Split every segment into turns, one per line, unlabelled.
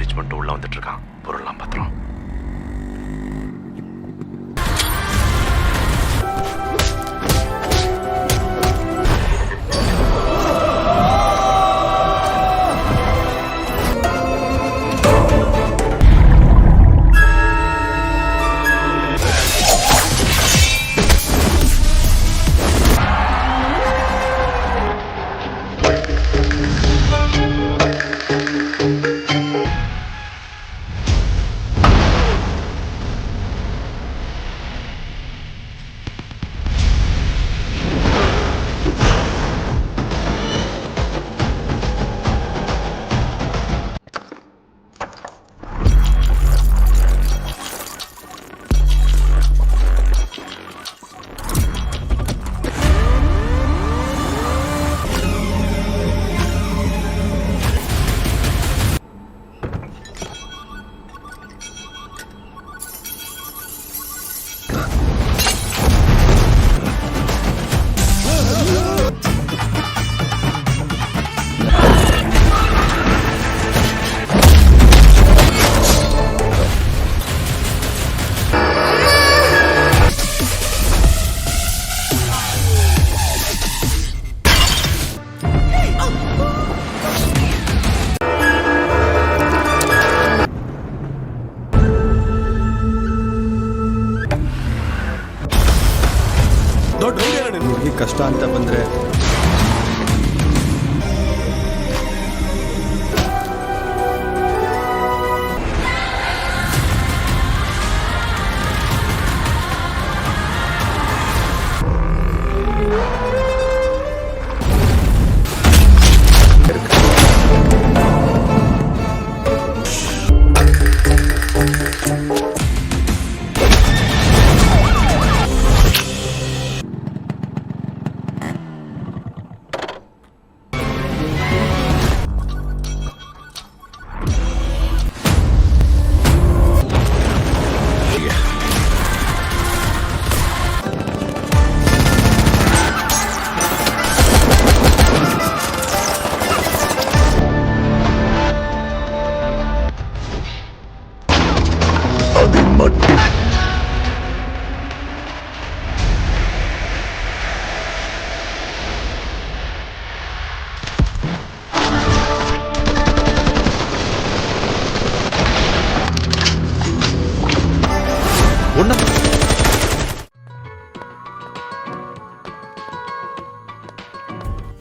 Management உள்ள வந்துட்டு இருக்கான். பொருள்லாம் பத்திரம்.
ಕಷ್ಟ ಅಂತ ಬಂದ್ರೆ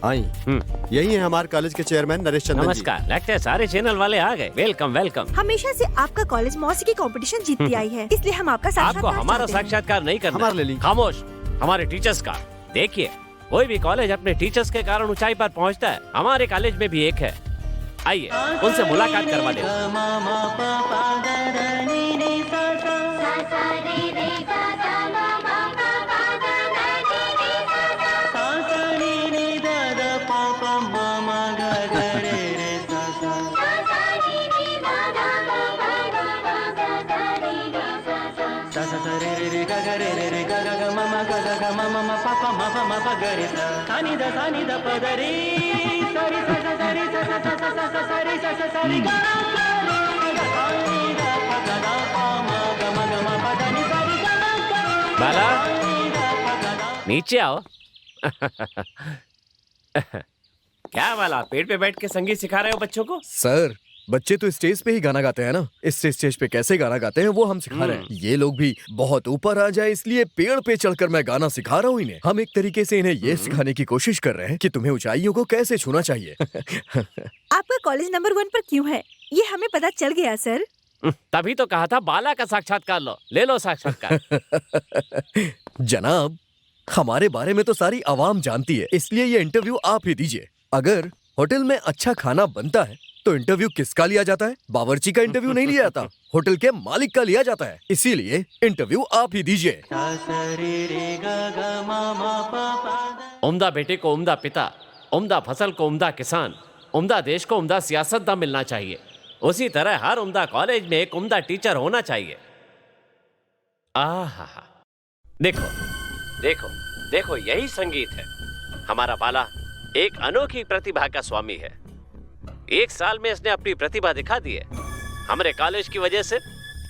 आई यही है हमारे कॉलेज के चेयरमैन नरेश चंदन जी।
नमस्कार। लगता है सारे चैनल वाले आ गए। Welcome welcome.
हमेशा से आपका कॉलेज मौसीकी कंपटीशन जीतती आई है, इसलिए हम आपका
आपको
साक्षात्कार
हमारा
चाहते हैं।
साक्षात्कार नहीं करना।
हमारा ले ली।
खामोश। हमारे टीचर्स का देखिए, कोई भी कॉलेज अपने टीचर्स के कारण ऊंचाई पर पहुंचता है। हमारे कॉलेज में भी एक है। आइए उनसे मुलाकात करवा दें। बाला नीचे आओ। क्या बाला, पेड़ पे बैठ के संगीत सिखा रहे हो बच्चों को?
सर, बच्चे तो स्टेज पे ही गाना गाते हैं ना, इस स्टेज पे कैसे गाना गाते हैं वो हम सिखा रहे हैं। ये लोग भी बहुत ऊपर आ जाए इसलिए पेड़ पे चढ़कर मैं गाना सिखा रहा हूँ इन्हें। हम एक तरीके से इन्हें ये सिखाने की कोशिश कर रहे हैं कि तुम्हें ऊंचाइयों को कैसे छूना चाहिए।
आपका कॉलेज नंबर 1 पर क्यों है, ये हमें पता चल गया सर।
तभी तो कहा था बाला का साक्षात्कार लो। ले लो साक्षात्कार।
जनाब, हमारे बारे में तो सारी आवाम जानती है, इसलिए ये इंटरव्यू आप ही दीजिए। अगर होटल में अच्छा खाना बनता है तो इंटरव्यू किसका लिया जाता है? बावर्ची का इंटरव्यू नहीं लिया जाता, होटल के मालिक का लिया जाता है। इसीलिए इंटरव्यू आप ही दीजिए।
उम्दा बेटे को उम्दा पिता, उम्दा फसल को उम्दा किसान, उम्दा देश को उम्दा सियासतदान मिलना चाहिए। उसी तरह हर उम्दा कॉलेज में एक उम्दा टीचर होना चाहिए। आहा, देखो देखो देखो, यही संगीत है। हमारा बाला एक अनोखी प्रतिभा का स्वामी है। एक साल में इसने अपनी प्रतिभा दिखा दी है। हमारे कॉलेज की वजह से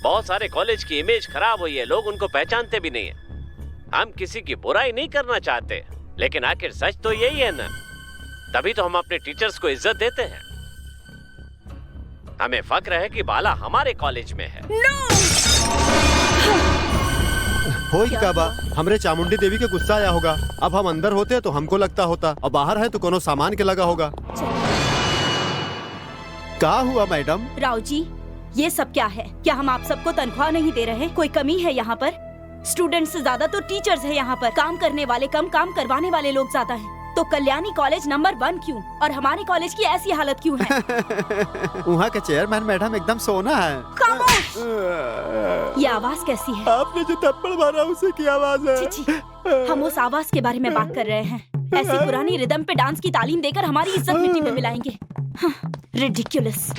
बहुत सारे कॉलेज की इमेज खराब हुई है, लोग उनको पहचानते भी नहीं है। हम किसी की बुराई नहीं करना चाहते, लेकिन आखिर सच तो यही है ना, तभी तो हम अपने टीचर्स को इज्जत देते हैं। हमें फक्र है कि बाला हमारे कॉलेज में है।
हो क्या बा, हमरे चामुंडी देवी के गुस्सा आया होगा। अब हम अंदर होते तो हमको लगता होता, और बाहर है तो कोनो सामान के लगा होगा। क्या हुआ मैडम?
राव जी, ये सब क्या है? क्या हम आप सबको तनख्वाह नहीं दे रहे? कोई कमी है यहाँ पर? स्टूडेंट्स से ज्यादा तो टीचर्स है यहाँ पर। काम करने वाले कम, काम करवाने वाले लोग ज्यादा हैं। तो कल्याणी कॉलेज नंबर 1 क्यों और हमारे कॉलेज की ऐसी हालत क्यों है?
वहाँ के चेयरमैन मैडम एकदम सोना है।
खामोश! ये आवाज कैसी है?
आपने जो थप्पड़ मारा उसी की आवाज है।
छी, हम उस आवाज के बारे में बात कर रहे हैं। ऐसी पुरानी रिदम पे डांस की तालीम देकर हमारी इज्जत मिट्टी में मिलाएंगे। रिडिक्युलस।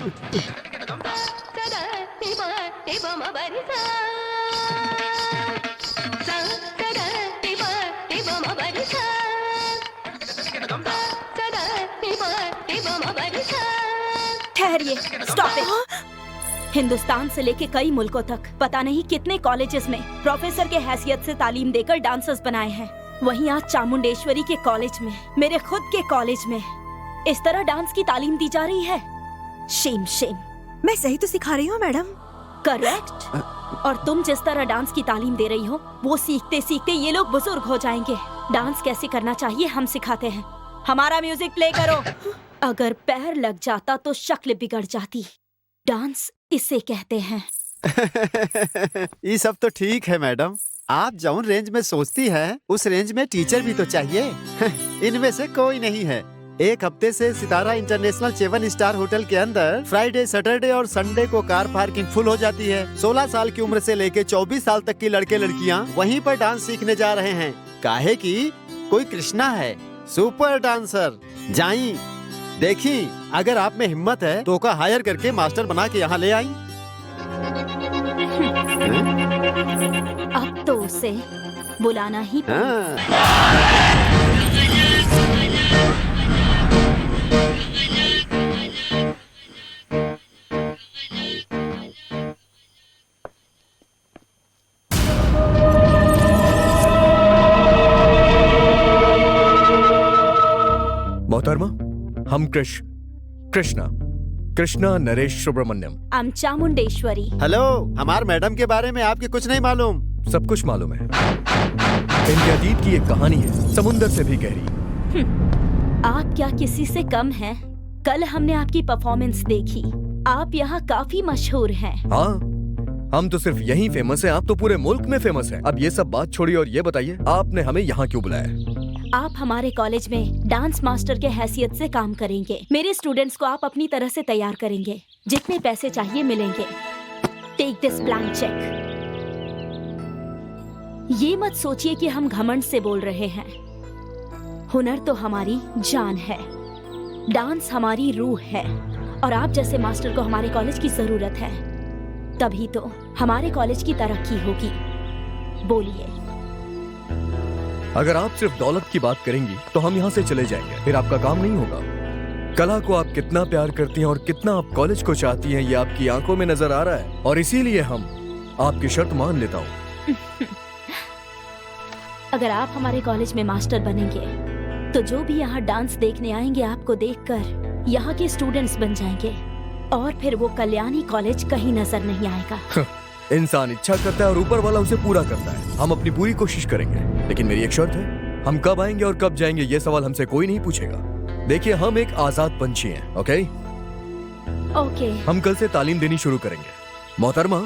ठहरिए, स्टॉप इट। हिंदुस्तान से लेके कई मुल्कों तक पता नहीं कितने कॉलेजेस में प्रोफेसर के हैसियत से तालीम देकर डांसर्स बनाए हैं। वहीं आज चामुंडेश्वरी के कॉलेज में, मेरे खुद के कॉलेज में इस तरह डांस की तालीम दी जा रही है। Shem Shem.
मैं सही तो सिखा रही हूँ मैडम।
करेक्ट। और तुम जिस तरह डांस की तालीम दे रही हो, वो सीखते सीखते ये लोग बुजुर्ग हो जाएंगे। डांस कैसे करना चाहिए हम सिखाते हैं। हमारा म्यूजिक प्ले करो। अगर पैर लग जाता तो शक्ल बिगड़ जाती। डांस इसे कहते हैं।
ये सब तो ठीक है मैडम, आप जौन रेंज में सोचती है उस रेंज में टीचर भी तो चाहिए। इनमें से कोई नहीं है। एक हफ्ते से सितारा इंटरनेशनल 7 स्टार होटल के अंदर फ्राइडे, सैटरडे और संडे को कार पार्किंग फुल हो जाती है। 16 साल की उम्र से लेके 24 साल तक की लड़के लड़कियां वहीं पर डांस सीखने जा रहे हैं। काहे कि कोई कृष्णा है, सुपर डांसर। जाई देखी, अगर आप में हिम्मत है तो का हायर करके मास्टर बना के यहाँ ले आई।
अब तो उसे बुलाना ही
मोहतरमा, हम कृष्णा नरेश सुब्रमण्यम।
हम चामुंडेश्वरी।
हेलो, हमार मैडम के बारे में आपके कुछ नहीं मालूम?
सब कुछ मालूम है। इनके अतीत की एक कहानी है, समुंदर से भी गहरी।
आप क्या किसी से कम हैं? कल हमने आपकी परफॉर्मेंस देखी। आप यहाँ काफी मशहूर हैं।
हाँ, हम तो सिर्फ यहीं फेमस हैं, आप तो पूरे मुल्क में फेमस हैं। अब ये सब बात छोड़िए और ये बताइए, आपने हमें यहाँ क्यों बुलाया?
आप हमारे कॉलेज में डांस मास्टर के हैसियत से काम करेंगे। मेरे स्टूडेंट्स को आप अपनी तरह से तैयार करेंगे। जितने पैसे चाहिए मिलेंगे। Take this blank cheque. ये मत सोचिए कि हम घमंड से बोल रहे हैं। हुनर तो हमारी जान है, डांस हमारी रूह है, और आप जैसे मास्टर को हमारे कॉलेज की जरूरत है। तभी तो हमारे कॉलेज की तरक्की होगी। बोलिए।
अगर आप सिर्फ दौलत की बात करेंगी तो हम यहाँ से चले जाएंगे, फिर आपका काम नहीं होगा। कला को आप कितना प्यार करती हैं और कितना आप कॉलेज को चाहती हैं, ये आपकी आंखों में नजर आ रहा है, और इसीलिए हम आपकी शर्त मान लेता हूँ।
अगर आप हमारे कॉलेज में मास्टर बनेंगे तो जो भी यहाँ डांस देखने आएंगे आपको देखकर यहाँ के स्टूडेंट्स बन जाएंगे, और फिर वो कल्याणी कॉलेज कहीं नजर नहीं आएगा।
इंसान इच्छा करता है और ऊपर वाला उसे पूरा करता है। हम अपनी पूरी कोशिश करेंगे, लेकिन मेरी एक शर्त है, हम कब आएंगे और कब जाएंगे ये सवाल हमसे कोई नहीं पूछेगा। देखिए, हम एक आजाद पंछी हैं, ओके?
ओके।
हम कल से तालीम देनी शुरू करेंगे। मोहतरमा,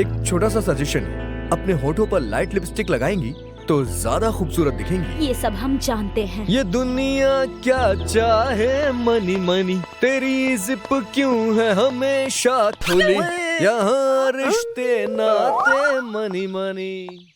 एक छोटा सा सजेशन है, अपने होठों पर लाइट लिपस्टिक लगाएंगी तो ज्यादा खूबसूरत दिखेंगी।
ये सब हम जानते हैं।
ये दुनिया क्या चाहे मनी मनी, तेरी जिप क्यों है हमेशा खुली, यहाँ रिश्ते नाते मनी मनी।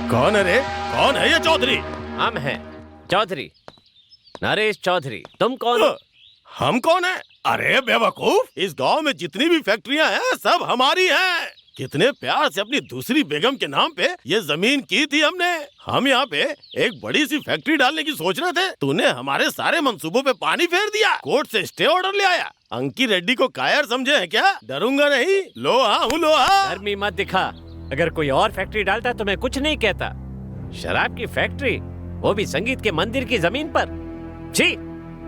कौन है रे? कौन है ये चौधरी?
हम हैं चौधरी, नरेश चौधरी। तुम कौन हो?
हम कौन है? अरे बेवकूफ, इस गांव में जितनी भी फैक्ट्रियां हैं सब हमारी हैं। कितने प्यार से अपनी दूसरी बेगम के नाम पे ये जमीन की थी हमने। हम यहाँ पे एक बड़ी सी फैक्ट्री डालने की सोच रहे थे, तूने हमारे सारे मंसूबों पे पानी फेर दिया। कोर्ट से स्टे ऑर्डर ले आया। अंकी रेड्डी को कायर समझे हैं क्या? डरूंगा नहीं, लोहा हूँ लोहा।
गर्मी मत दिखा। अगर कोई और फैक्ट्री डालता तो मैं कुछ नहीं कहता। शराब की फैक्ट्री, वो भी संगीत के मंदिर की जमीन पर। जी,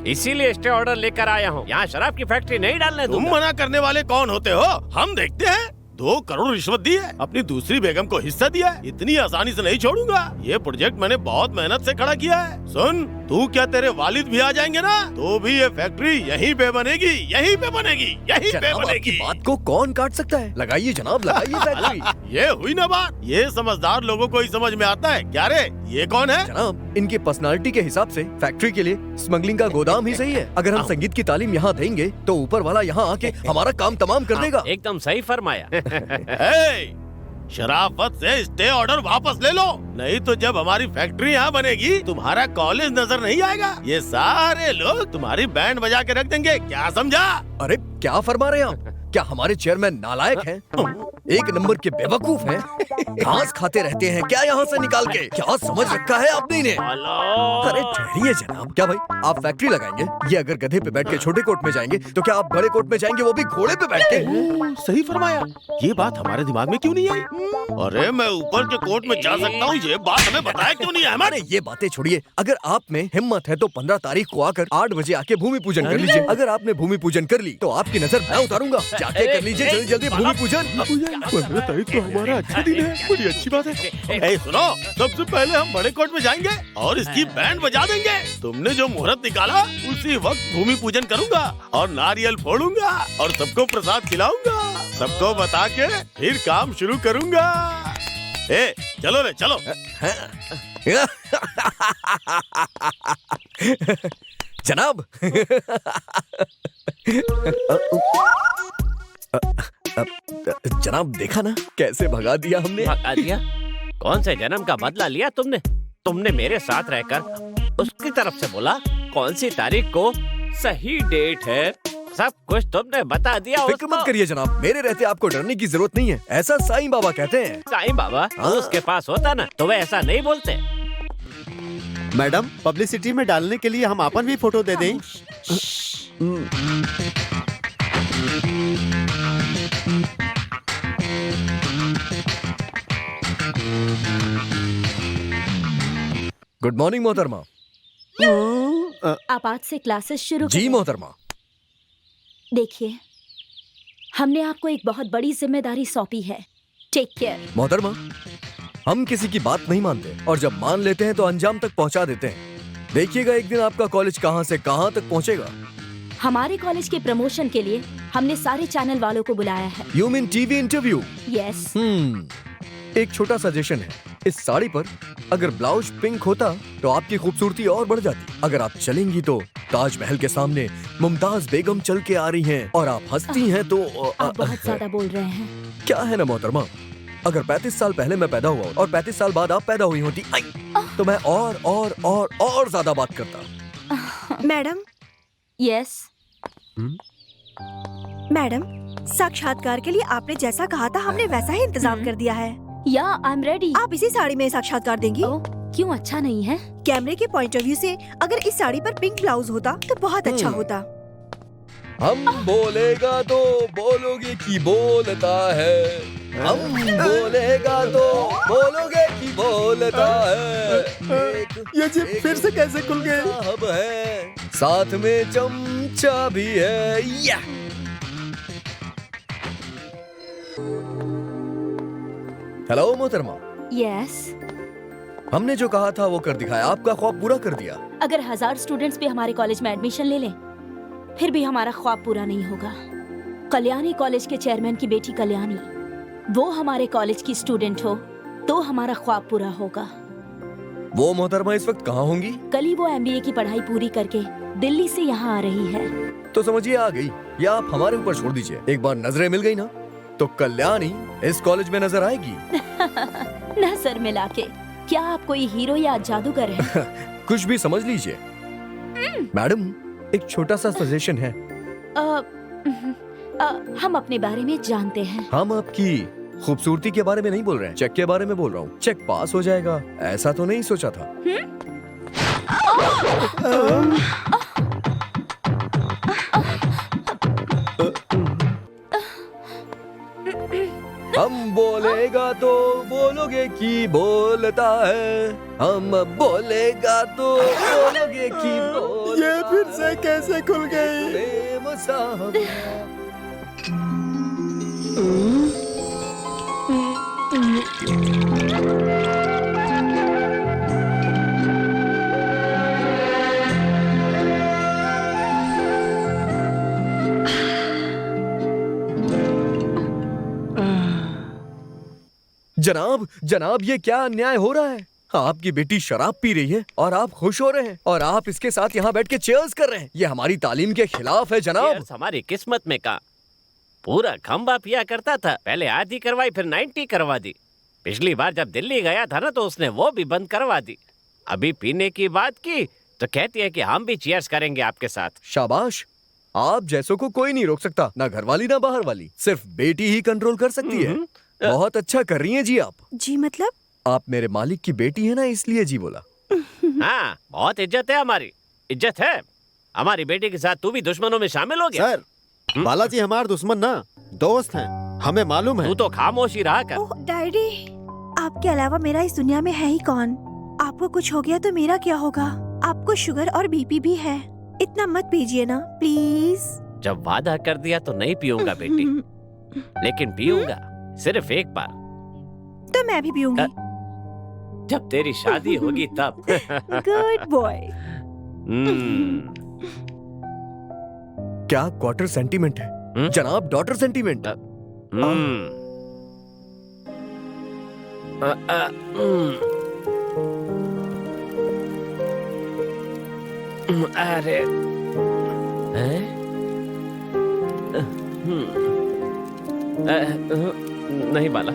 इसीलिए स्टे ऑर्डर लेकर आया हूँ। यहाँ शराब की फैक्ट्री नहीं डालने
तुम
दूंगा।
मना करने वाले कौन होते हो? हम देखते हैं। 2 करोड़ रिश्वत दी है, अपनी दूसरी बेगम को हिस्सा दिया है। इतनी आसानी से नहीं छोड़ूंगा। ये प्रोजेक्ट मैंने बहुत मेहनत से खड़ा किया है। सुन, तू क्या तेरे वालिद भी आ जाएंगे ना, तो भी ये फैक्ट्री यहीं पे बनेगी, यहीं पे बनेगी, यहीं पे
जनाब,
बनेगी।
आपकी बात को कौन काट सकता है? लगाइए जनाब, लगाइए फैक्ट्री।
ये हुई ना बात। ये समझदार लोगों को ही समझ में आता है। क्या रे, ये कौन है?
जनाब, इनकी पर्सनालिटी के हिसाब से फैक्ट्री के लिए स्मगलिंग का गोदाम ही सही है। अगर हम संगीत की तालीम यहाँ देंगे तो ऊपर वाला यहाँ आके हमारा काम तमाम कर देगा।
एकदम सही फरमाया।
ए, शराफत से स्टे ऑर्डर वापस ले लो, नहीं तो जब हमारी फैक्ट्री यहाँ बनेगी तुम्हारा कॉलेज नजर नहीं आएगा। ये सारे लोग तुम्हारी बैंड बजा के रख देंगे। क्या समझा?
अरे क्या फरमा रहे हैं आप? क्या हमारे चेयरमैन नालायक हैं? एक नंबर के बेवकूफ हैं? घास खाते रहते हैं क्या यहाँ से निकाल के? क्या समझ रखा है आपने इन्हें? अरे ठहरिए जनाब, क्या भाई आप फैक्ट्री लगाएंगे? ये अगर गधे पे बैठ के छोटे कोर्ट में जाएंगे तो क्या आप बड़े कोर्ट में जाएंगे, वो भी घोड़े पे बैठ के?
सही फरमाया। ये बात हमारे दिमाग में क्यों नहीं आई? अरे मैं ऊपर के कोर्ट में जा सकता हूँ, ये बात हमें बताया क्यों नहीं है?
अरे ये बातें छोड़िए, अगर आप में हिम्मत है तो 15 तारीख को आकर 8 बजे आके भूमि पूजन कर लीजिए। अगर आपने भूमि पूजन कर ली तो आपकी नजर मैं उतारूंगा। जाके कर लीजिए जल्दी जल्दी भूमि पूजन।
15 तारीख तो हमारा अच्छा दिन है, बड़ी अच्छी बात है। ए सुनो, सबसे पहले हम बड़े कोर्ट में जाएंगे और इसकी बैंड बजा देंगे। तुमने जो मुहूर्त निकाला उसी वक्त भूमि पूजन करूंगा और नारियल फोड़ूंगा और सबको प्रसाद खिलाऊंगा। सबको बता के फिर काम शुरू करूंगा। ए चलो रे चलो।
जनाब, जनाब देखा ना कैसे भगा दिया हमने?
भगा दिया? कौन से जन्म का बदला लिया तुमने? तुमने मेरे साथ रहकर उसकी तरफ से बोला कौन सी तारीख को सही डेट है, सब कुछ तुमने बता दिया।
फिक्र मत करिए जनाब, मेरे रहते आपको डरने की जरूरत नहीं है। ऐसा साईं बाबा कहते हैं।
साईं बाबा उसके पास होता ना तो वे ऐसा नहीं बोलते।
मैडम, पब्लिसिटी में डालने के लिए हम अपन भी फोटो दे दें।
गुड मॉर्निंग मोहतरमा।
आप आज से क्लासेस शुरू
जी
करें।
मोहतरमा।
देखिए, हमने आपको एक बहुत बड़ी जिम्मेदारी सौंपी है। Take care.
मोहतरमा, हम किसी की बात नहीं मानते और जब मान लेते हैं तो अंजाम तक पहुंचा देते हैं। देखिएगा एक दिन आपका कॉलेज कहां से कहां तक पहुंचेगा।
हमारे कॉलेज के प्रमोशन के लिए हमने सारे चैनल वालों को बुलाया है।
You mean TV interview?
Yes.
एक छोटा सजेशन है, इस साड़ी पर अगर ब्लाउज पिंक होता तो आपकी खूबसूरती और बढ़ जाती। अगर आप चलेंगी तो ताजमहल के सामने मुमताज बेगम चल के आ रही हैं और आप हंसती हैं तो
आप बहुत ज्यादा बोल रहे हैं।
क्या है ना मोहतरमा, अगर 35 साल पहले मैं पैदा हुआ और 35 साल बाद आप पैदा हुई होती तो मैं और ज्यादा बात करता।
Madam,
yes.
मैडम, साक्षात्कार के लिए आपने जैसा कहा था हमने वैसा ही इंतजाम कर दिया है।
या आई एम रेडी।
आप इसी साड़ी में साक्षात्कार देंगी?
क्यों, अच्छा नहीं है?
कैमरे के पॉइंट ऑफ व्यू से अगर इस साड़ी पर पिंक ब्लाउज होता तो बहुत अच्छा होता।
हम बोलेगा तो बोलोगे कि बोलता है, हम बोलेगा तो बोलोगे कि बोलता है।
ये जी फिर से कैसे खुल गए?
साहब है, साथ में चमचा भी है। या हेलो मोहतरमा।
यस।
हमने जो कहा था वो कर दिखाया, आपका ख्वाब पूरा कर दिया।
अगर 1000 स्टूडेंट्स भी हमारे कॉलेज में एडमिशन ले लें फिर भी हमारा ख्वाब पूरा नहीं होगा। कल्याणी कॉलेज के चेयरमैन की बेटी कल्याणी, वो हमारे कॉलेज की स्टूडेंट हो तो हमारा ख्वाब पूरा होगा।
वो मोहतरमा इस वक्त कहाँ होंगी?
कल ही वो MBA की पढ़ाई पूरी करके दिल्ली से यहाँ आ रही है।
तो समझिए आ गई, या आप हमारे ऊपर छोड़ दीजिए। एक बार नजरें मिल गई ना तो कल्याणी इस कॉलेज में नजर आएगी।
नजर मिला के? क्या आप कोई हीरो या जादूगर हैं?
कुछ भी समझ लीजिए। मैडम, एक छोटा सा सजेशन है।
हम अपने बारे में जानते हैं।
हम आपकी खूबसूरती के बारे में नहीं बोल रहे हैं, चेक के बारे में बोल रहा हूँ। चेक पास हो जाएगा ऐसा तो नहीं सोचा था। हम बोलेगा तो बोलोगे कि बोलता है, हम बोलेगा तो बोलोगे कि बोलता
ये फिर से कैसे खुल गई?
प्रेम साहब। जनाब जनाब, ये क्या अन्याय हो रहा है? आपकी बेटी शराब पी रही है और आप खुश हो रहे हैं, और आप इसके साथ यहाँ बैठ के चीयर्स कर रहे हैं। ये हमारी तालीम के खिलाफ है जनाब।
Cheers हमारी किस्मत में का पूरा खंबा पिया करता था। पहले आधी करवाई, फिर 90 करवा दी। पिछली बार जब दिल्ली गया था ना, तो उसने वो भी बंद करवा दी। अभी पीने की बात की तो कहती है कि हम भी चीयर्स करेंगे आपके साथ।
शाबाश, आप जैसों को कोई नहीं रोक सकता, ना घर वाली ना बाहर वाली, सिर्फ बेटी ही कंट्रोल कर सकती है। बहुत अच्छा कर रही हैं जी आप।
जी मतलब?
आप मेरे मालिक की बेटी है ना, इसलिए जी बोला।
हाँ, बहुत इज्जत है, हमारी इज्जत है। हमारी बेटी के साथ तू भी दुश्मनों में शामिल हो गया।
सर, बालाजी हमारे दुश्मन ना दोस्त हैं, हमें मालूम है।
तू तो खामोश ही रहा कर।
ओह डैडी, आपके अलावा मेरा इस दुनिया में है ही कौन? आपको कुछ हो गया तो मेरा क्या होगा? आपको शुगर और बीपी भी है। इतना मत पीजिए ना प्लीज।
जब वादा कर दिया तो नहीं पीऊंगा बेटी, लेकिन पीऊंगा सिर्फ एक बार।
तो मैं भी पीऊंगी।
जब तेरी शादी होगी तब।
Good boy.
क्या क्वार्टर सेंटीमेंट है जनाब? Daughter sentiment.
अरे नहीं बाला,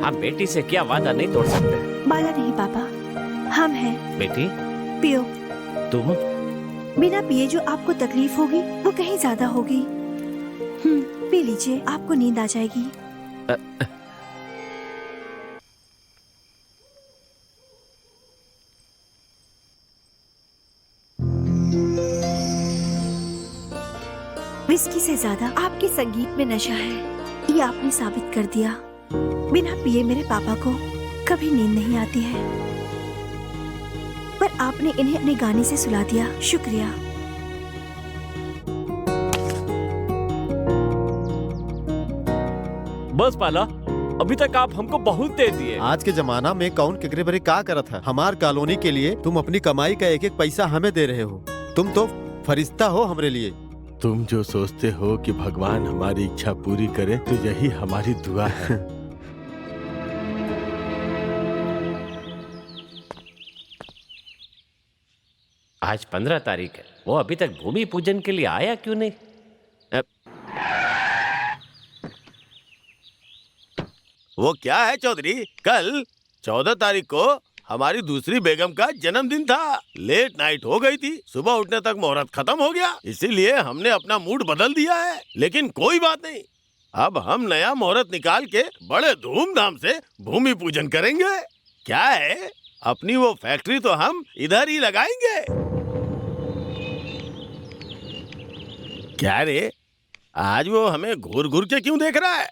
हम बेटी से क्या वादा नहीं तोड़ सकते।
बाला नहीं पापा, हम हैं।
बेटी
पियो।
तुम
बिना पिए जो आपको तकलीफ होगी वो कहीं ज्यादा होगी। पी लीजिए, आपको नींद आ जाएगी। विस्की से ज्यादा आपके संगीत में नशा है, ये आपने साबित कर दिया। बिना पिए मेरे पापा को कभी नींद नहीं आती है, पर आपने इन्हें अपने गाने से सुला दिया। शुक्रिया।
बस बाला, अभी तक आप हमको बहुत दे दिए।
आज के जमाना में कौन केकरे बरे का करत है? हमार कॉलोनी के लिए तुम अपनी कमाई का एक एक पैसा हमें दे रहे हो। तुम तो फरिश्ता हो हमरे लिए।
तुम जो सोचते हो कि भगवान हमारी इच्छा पूरी करे, तो यही हमारी दुआ है।
आज 15 तारीख है, वो अभी तक भूमि पूजन के लिए आया क्यों नहीं?
वो क्या है चौधरी, कल 14 तारीख को हमारी दूसरी बेगम का जन्मदिन था। लेट नाइट हो गई थी, सुबह उठने तक मुहूर्त खत्म हो गया, इसीलिए हमने अपना मूड बदल दिया है। लेकिन कोई बात नहीं, अब हम नया मुहूर्त निकाल के बड़े धूमधाम से भूमि पूजन करेंगे। क्या है, अपनी वो फैक्ट्री तो हम इधर ही लगाएंगे। क्या रे, आज वो हमें घूर घूर के क्यों देख रहा है?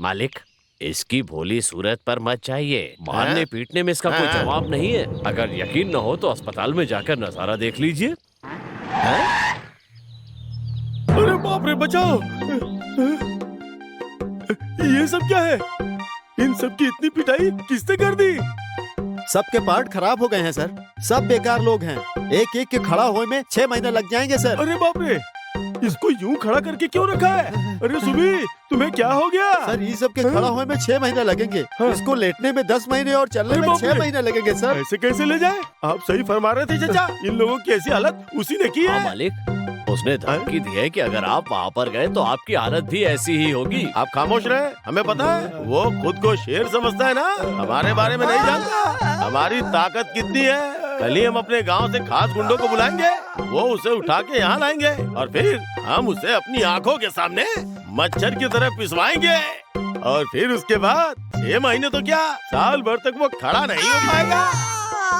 मालिक, इसकी भोली सूरत पर मत चाहिए। मारने पीटने में इसका कोई जवाब नहीं है। अगर यकीन न हो तो अस्पताल में जाकर नजारा देख लीजिए।
अरे बाप रे, बचाओ! ये सब क्या है? इन सब की इतनी पिटाई किसने कर दी?
सबके पार्ट खराब हो गए हैं सर, सब बेकार लोग हैं। एक एक के खड़ा होने में 6 महीने लग जाएंगे सर।
अरे बाप रे, इसको यूं खड़ा करके क्यों रखा है? अरे सुबी, तुम्हें क्या हो गया?
सर, ये सब के खड़ा होने में 6 महीने लगेंगे। इसको लेटने में 10 महीने और चलने में 6 महीने लगेंगे सर।
ऐसे कैसे ले जाए? आप सही फरमा रहे थे चाचा, इन लोगों की ऐसी हालत उसी ने की
हाँ
है।
मालिक, उसने धमकी दी है कि अगर आप वहाँ पर गए तो आपकी हालत भी ऐसी ही होगी।
आप खामोश रहे, हमें पता है। वो खुद को शेर समझता है ना, हमारे बारे में नहीं जानता हमारी ताकत कितनी है। कल ही हम अपने गांव से खास गुंडों को बुलाएंगे, वो उसे उठा के यहाँ लाएंगे और फिर हम उसे अपनी आंखों के सामने मच्छर की तरह पिसवाएंगे और फिर उसके बाद 6 महीने तो क्या, साल भर तक वो खड़ा नहीं हो पाएगा।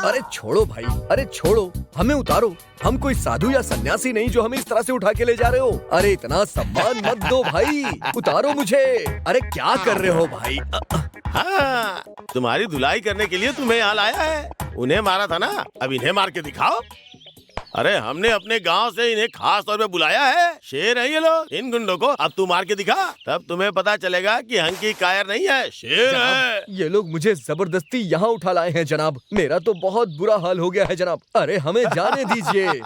अरे छोड़ो भाई, अरे छोड़ो, हमें उतारो। हम कोई साधु या सन्यासी नहीं जो हमें इस तरह से उठा के ले जा रहे हो। अरे इतना सम्मान मत दो भाई, उतारो मुझे। अरे क्या कर रहे हो भाई?
हाँ, तुम्हारी धुलाई करने के लिए तुम्हें यहाँ लाया है। उन्हें मारा था ना, अब इन्हें मार के दिखाओ। अरे हमने अपने गांव से इन्हें खास तौर पे बुलाया है। शेर है ये लोग, इन गुंडों को अब तू मार के दिखा, तब तुम्हें पता चलेगा कि हंकी कायर नहीं है, शेर है।
ये लोग मुझे जबरदस्ती यहाँ उठा लाए हैं जनाब। मेरा तो बहुत बुरा हाल हो गया है जनाब। अरे हमें जाने दीजिए।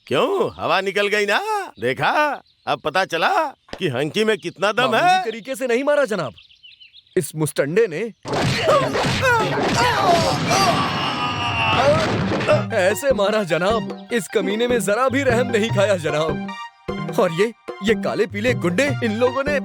क्यों, हवा निकल गई ना? देखा, अब पता चला कि हंकी में कितना दम है।
मामूली तरीके से नहीं मारा जनाब, इस मुस्टंडे ने ऐसे मारा जनाब। इस कमीने में जरा भी रहम नहीं खाया जनाब। और ये काले पीले गुंडे, इन लोगों ने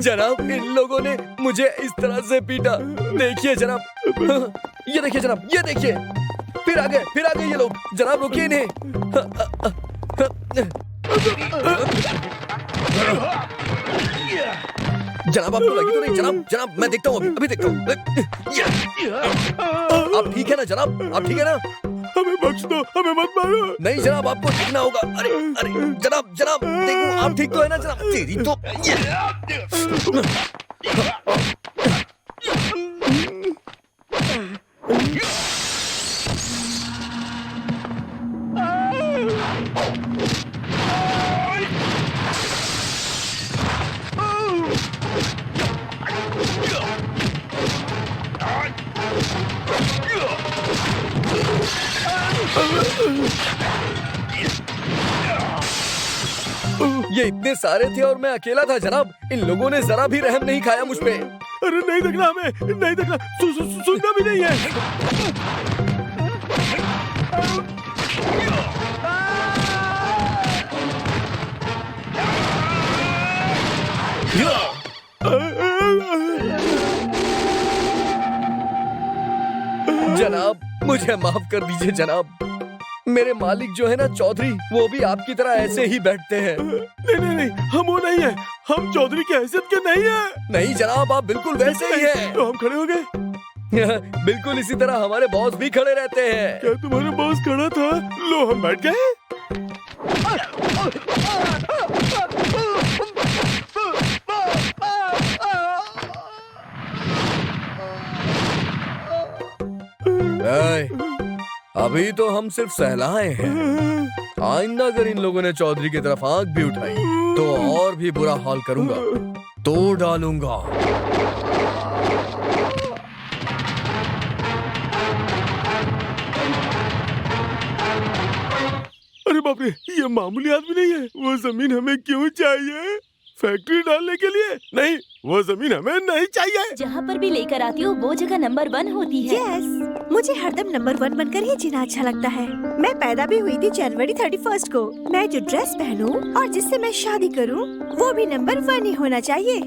जनाब, इन लोगों ने मुझे इस तरह से पीटा। देखिए जनाब, ये देखिए जनाब, ये देखिए, फिर आ गए ये लोग। जनाब रोकिए इन्हें। जनाब आपको लगी तो नहीं? जनाब मैं देखता हूँ, अभी देखता हूँ। आप ठीक है ना जनाब? आप ठीक है ना?
हमें बख्श दो, हमें मत मारो।
नहीं जनाब, आपको देखना होगा। अरे जनाब देखो, आप ठीक तो है ना जनाब? तेरी तो ये इतने सारे थे और मैं अकेला था जनाब। इन लोगों ने जरा भी रहम नहीं खाया मुझ पे।
अरे नहीं देखना, हमें नहीं देखना, सुनना भी नहीं है।
जनाब मुझे माफ कर दीजिए जनाब। मेरे मालिक जो है ना चौधरी, वो भी आपकी तरह ऐसे ही बैठते हैं।
नहीं, हम वो नहीं है, हम चौधरी की हैसियत के नहीं है।
नहीं जनाब, आप बिल्कुल वैसे ही हैं।
तो हम खड़े हो गए।
बिल्कुल इसी तरह हमारे बॉस भी खड़े रहते हैं।
क्या तुम्हारा बॉस खड़ा था? लो हम बैठ गए।
अभी तो हम सिर्फ सहलाए हैं। आइंदा अगर इन लोगों ने चौधरी की तरफ आंख भी उठाई तो और भी बुरा हाल करूंगा, तोड़ डालूंगा।
अरे बाप रे, ये मामूली आदमी नहीं है। वो जमीन हमें क्यों चाहिए? फैक्ट्री डालने के लिए नहीं, वो जमीन हमें नहीं चाहिए।
जहाँ पर भी लेकर आती हूँ वो जगह नंबर 1 होती है।
यस, मुझे हरदम नंबर 1 बनकर ही जीना अच्छा लगता है। मैं पैदा भी हुई थी जनवरी 31 को। मैं जो ड्रेस पहनूं और जिससे मैं शादी करूं, वो भी नंबर 1 ही होना चाहिए।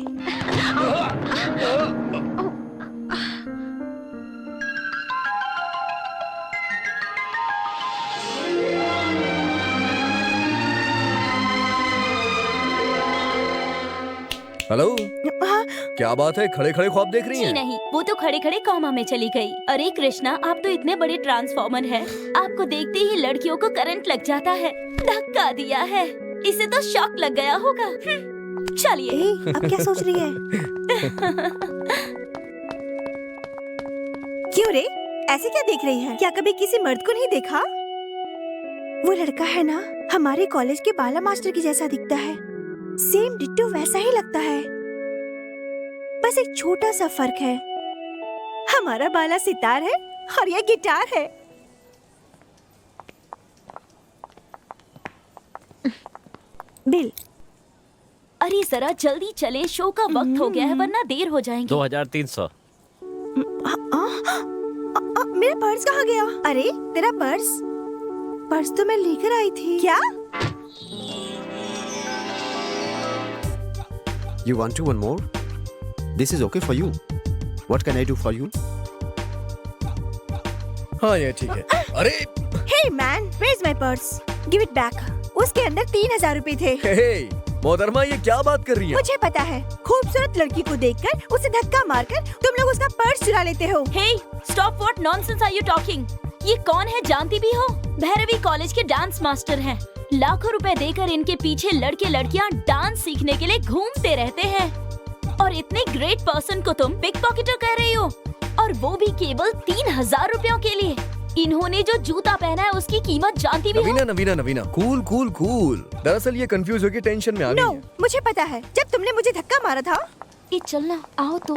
हेलो, क्या बात है? खड़े खड़े ख्वाब देख रही
जी
हैं?
नहीं, वो तो खड़े खड़े कॉमा में चली गई। अरे कृष्णा, आप तो इतने बड़े ट्रांसफॉर्मर हैं। आपको देखते ही लड़कियों को करंट लग जाता है। धक्का दिया है, इसे तो शॉक लग गया होगा। चलिए।
अब क्या सोच रही है? क्यों रे, ऐसे क्या देख रही है? क्या कभी किसी मर्द को नहीं देखा? वो लड़का है ना, हमारे कॉलेज के बाला मास्टर की जैसा दिखता है। सेम डिट्टो वैसा ही लगता है, बस एक छोटा सा फर्क है। हमारा बाला सितार है और ये गिटार है। बिल,
अरे जरा जल्दी चलें, शो का वक्त हो गया है वरना देर हो जाएंगे।
2300।
मेरा पर्स कहाँ गया? अरे तेरा पर्स? पर्स तो मैं लेकर आई थी। क्या?
You want to one more? This is okay for you. What can I do for you?
हाँ ये ठीक है। अरे
Hey man, where's my purse? Give it back. उसके अंदर 3000 रुपए थे।
हे मोहतरमा, ये क्या बात कर रही है?
मुझे पता है, खूबसूरत लड़की को देखकर उसे धक्का मारकर तुम लोग उसका पर्स चुरा लेते हो।
Hey stop, what nonsense are you talking? ये कौन है जानती भी हो? भैरवी कॉलेज के डांस मास्टर हैं। लाखों रुपए देकर इनके पीछे लड़के लड़कियां डांस सीखने के लिए घूमते रहते हैं। और इतने ग्रेट पर्सन को तुम पिक पॉकेटर कह रही हो, और वो भी केवल 3000 रुपयों के लिए। इन्होंने जो जूता पहना है उसकी कीमत जानती भी हो?
नवीना, कूल कूल कूल। दरअसल ये कंफ्यूज होकर टेंशन में आ गई
No,
है।
मुझे पता है, जब तुमने मुझे धक्का मारा था।
ये चलना, आओ तो।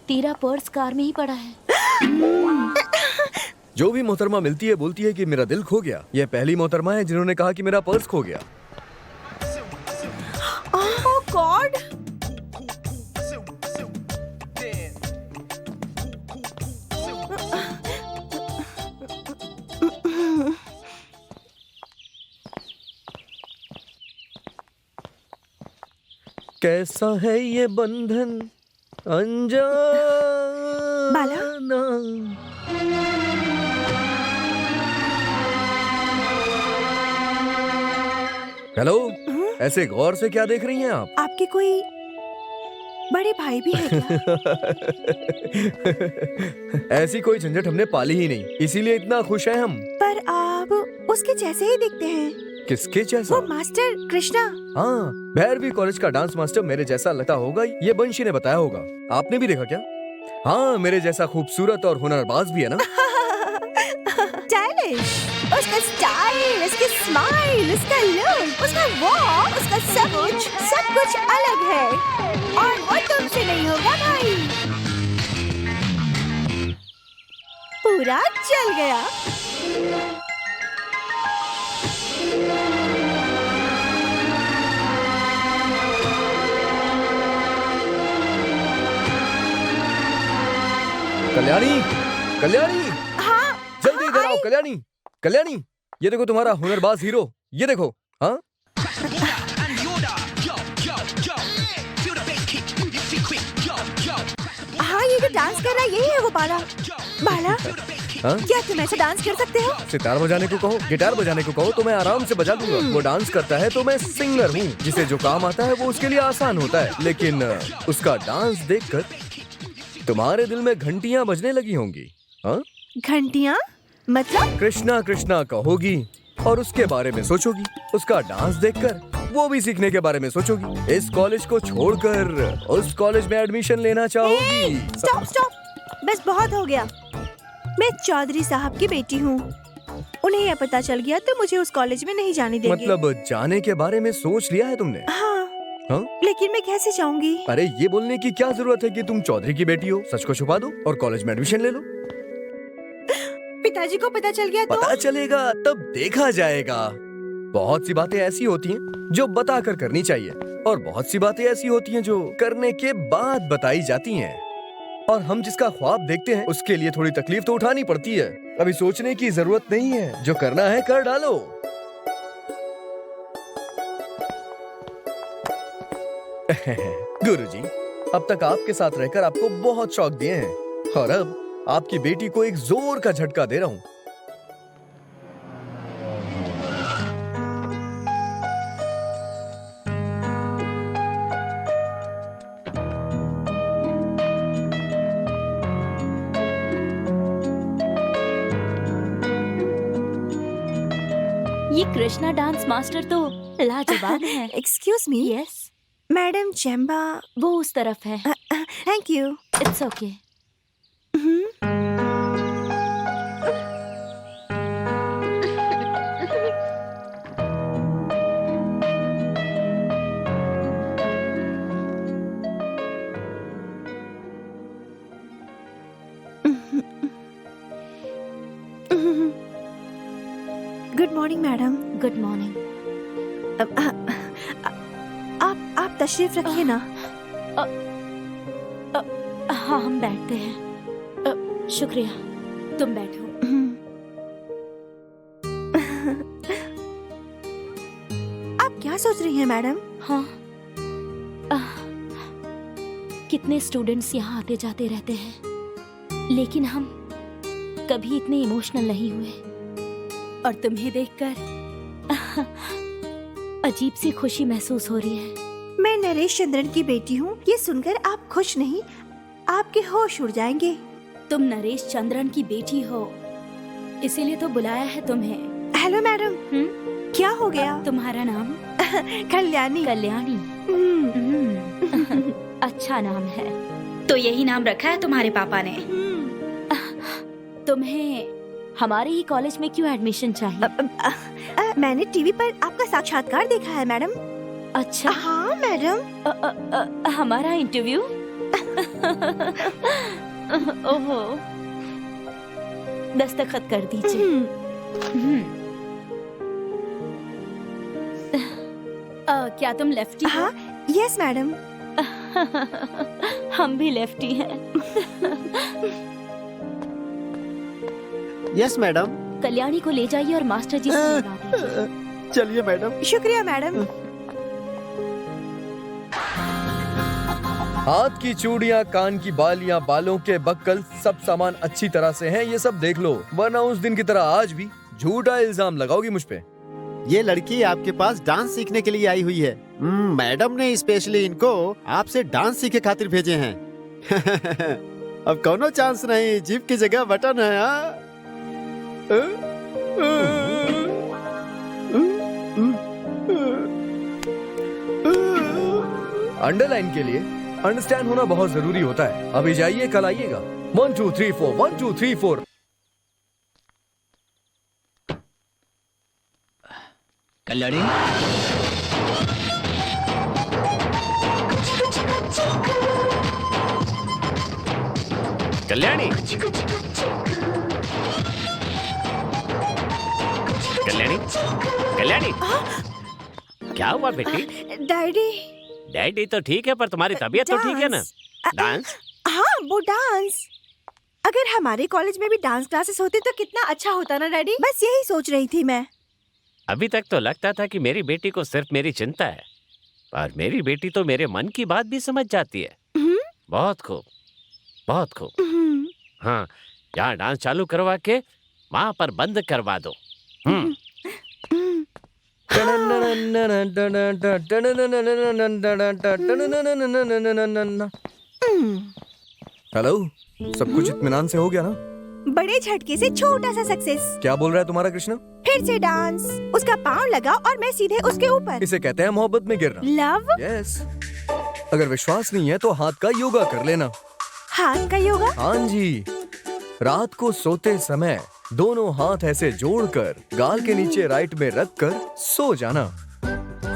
तेरा पर्स कार में ही पड़ा है।
जो भी मोहतरमा मिलती है बोलती है कि मेरा दिल खो गया। ये पहली मोहतरमा है जिन्होंने कहा कि मेरा पर्स खो गया।
Oh God!
कैसा है ये बंधन अनजाना। हेलो, ऐसे गौर से क्या देख रही हैं आप?
आपके कोई बड़े भाई भी है क्या?
ऐसी कोई झंझट हमने पाली ही नहीं, इसीलिए इतना खुश हैं हम।
पर आप उसके जैसे ही दिखते हैं।
किसके जैसा?
वो मास्टर कृष्णा।
हाँ, भैरवी कॉलेज का डांस मास्टर मेरे जैसा लगता होगा, ये बंशी ने बताया होगा। आपने भी देखा क्या? हाँ, मेरे जैसा खूबसूरत और हुनरबाज भी है ना।
स्टाइलिश, उसका स्टाइल, उसकी स्माइल, उसका लुक, उसका वॉक, उसका सब कुछ अलग है। और वो तुमसे नहीं होगा भाई। पूरा चल गया।
कल्याणी,
हाँ,
जल्दी इधर आओ। कल्याणी, ये देखो तुम्हारा हुनरबाज हीरो, ये देखो। हाँ,
हाँ, ये जो डांस कर रहा है यही है वो बाला।
हाँ?
क्या तुम ऐसे डांस कर सकते हो?
सितार बजाने को कहो, गिटार बजाने को कहो तो मैं आराम से बजा दूंगा। वो डांस करता है तो मैं सिंगर हूँ। जिसे जो काम आता है वो उसके लिए आसान होता है, लेकिन उसका डांस देखकर तुम्हारे दिल में घंटियां बजने लगी होंगी। हाँ?
घंटियाँ? मतलब?
कृष्णा कृष्णा कहोगी और उसके बारे में सोचोगी। उसका डांस देखकर वो भी सीखने के बारे में सोचोगी। इस कॉलेज को छोड़कर उस कॉलेज में एडमिशन लेना चाहोगी।
स्टॉप, बस बहुत हो गया। मैं चौधरी साहब की बेटी हूँ। उन्हें यह पता चल गया तो मुझे उस कॉलेज में नहीं जाने देंगे।
मतलब जाने के बारे में सोच लिया है तुमने?
हाँ,
हाँ?
लेकिन मैं कैसे जाऊंगी?
अरे ये बोलने की क्या जरूरत है कि तुम चौधरी की बेटी हो। सच को छुपा दो और कॉलेज में एडमिशन ले लो।
पिताजी को पता चल गया तो?
पता चलेगा तब देखा जाएगा। बहुत सी बातें ऐसी होती हैं जो बता कर करनी चाहिए, और बहुत सी बातें ऐसी होती हैं जो करने के बाद बताई जाती हैं। और हम जिसका ख्वाब देखते हैं उसके लिए थोड़ी तकलीफ तो उठानी पड़ती है। अभी सोचने की जरूरत नहीं है, जो करना है कर डालो। गुरुजी, अब तक आपके साथ रहकर आपको बहुत शौक दिए हैं, और अब आपकी बेटी को एक जोर का झटका दे रहा हूँ।
ये कृष्णा डांस मास्टर तो लाजवाब है।
Excuse me.
Yes,
madam Jemba.
वो उस तरफ है।
Thank you.
It's okay.
Good morning madam.
Good morning.
आप तशरीफ रखिए ना।
हाँ, हम बैठते हैं। शुक्रिया। तुम बैठो।
आप क्या सोच रही हैं मैडम?
हाँ, कितने स्टूडेंट्स यहाँ आते जाते रहते हैं, लेकिन हम कभी इतने इमोशनल नहीं हुए। और तुम्हें देखकर अजीब सी खुशी महसूस हो रही है।
मैं नरेश चंद्रन की बेटी हूँ। ये सुनकर आप खुश नहीं, आपके होश उड़ जाएंगे।
तुम नरेश चंद्रन की बेटी हो, इसीलिए तो बुलाया है तुम्हें।
Hello madam. क्या हो गया?
तुम्हारा नाम?
कल्याणी।
कल्याणी। अच्छा नाम है। तो यही नाम रखा है तुम्हारे पापा ने? तुम्हें हमारे ही कॉलेज में क्यों एडमिशन चाहिए?
मैंने टीवी पर आपका साक्षात्कार देखा है मैडम।
अच्छा।
हाँ मैडम।
हमारा इंटरव्यू? ओहो, दस्तखत कर दीजिए। क्या तुम लेफ्टी?
हाँ, यस मैडम।
हम भी लेफ्टी हैं।
Yes madam.
कल्याणी को ले जाइए और मास्टर जी से मिलवा दीजिए।
चलिए मैडम।
शुक्रिया मैडम।
हाथ की चूड़ियां, कान की बालियां, बालों के बक्कल, सब सामान अच्छी तरह से हैं, ये सब देख लो, वरना उस दिन की तरह आज भी झूठा इल्जाम लगाओगी मुझ पे।
ये लड़की आपके पास डांस सीखने के लिए आई हुई है। मैडम ने स्पेशली इनको आपसे डांस सीखे खातिर भेजे हैं। अब कोनो चांस नहीं, जीप की जगह बटन है। हाँ?
अंडरलाइन के लिए अंडरस्टैंड होना बहुत जरूरी होता है। अभी जाइए, कल आइएगा। 1 2 3 4 1 2 3 4।
कल्याणी,
कल्याणी, कल्याणी, कल्याणी, क्या हुआ बेटी?
डैडी।
डैडी तो ठीक है, पर तुम्हारी तबीयत तो ठीक है ना? डांस?
हाँ, वो डांस। अगर हमारे कॉलेज में भी डांस क्लासेस होती तो कितना अच्छा होता ना डैडी। बस यही सोच रही थी मैं।
अभी तक तो लगता था कि मेरी बेटी को सिर्फ मेरी चिंता है, पर मेरी बेटी तो मेरे मन की बात भी समझ जाती है। बहुत खूब, बहुत खूब। हाँ, यहाँ डांस चालू करवा के वहाँ पर बंद करवा दो।
हेलो, सब कुछ इत्मीनान से हो गया ना?
बड़े झटके से छोटा सा सक्सेस।
क्या बोल रहा है तुम्हारा कृष्णा?
फिर से डांस। उसका पाँव लगा और मैं सीधे उसके ऊपर।
इसे कहते हैं मोहब्बत में गिरना।
लव।
यस। अगर विश्वास नहीं है तो हाथ का योगा कर लेना।
हाथ का योगा?
हाँ जी। रात को सोते समय दोनों हाथ ऐसे जोड़कर गाल के नीचे राइट में रख कर सो जाना,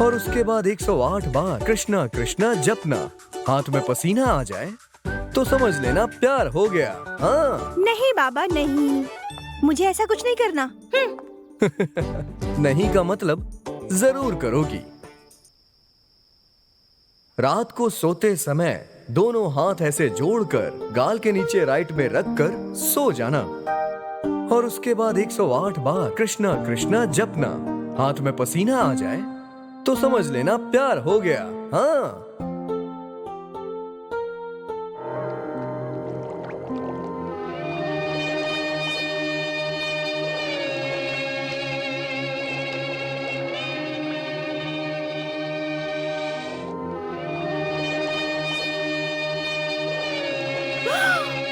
और उसके बाद 108 बार कृष्णा कृष्णा जपना। हाथ में पसीना आ जाए तो समझ लेना प्यार हो गया। हाँ।
नहीं बाबा नहीं, मुझे ऐसा कुछ नहीं करना।
नहीं का मतलब जरूर करोगी। रात को सोते समय दोनों हाथ ऐसे जोड़कर गाल के नीचे राइट में रखकर सो जाना, और उसके बाद 108 बार कृष्णा कृष्णा जपना। हाथ में पसीना आ जाए तो समझ लेना प्यार हो गया। हाँ।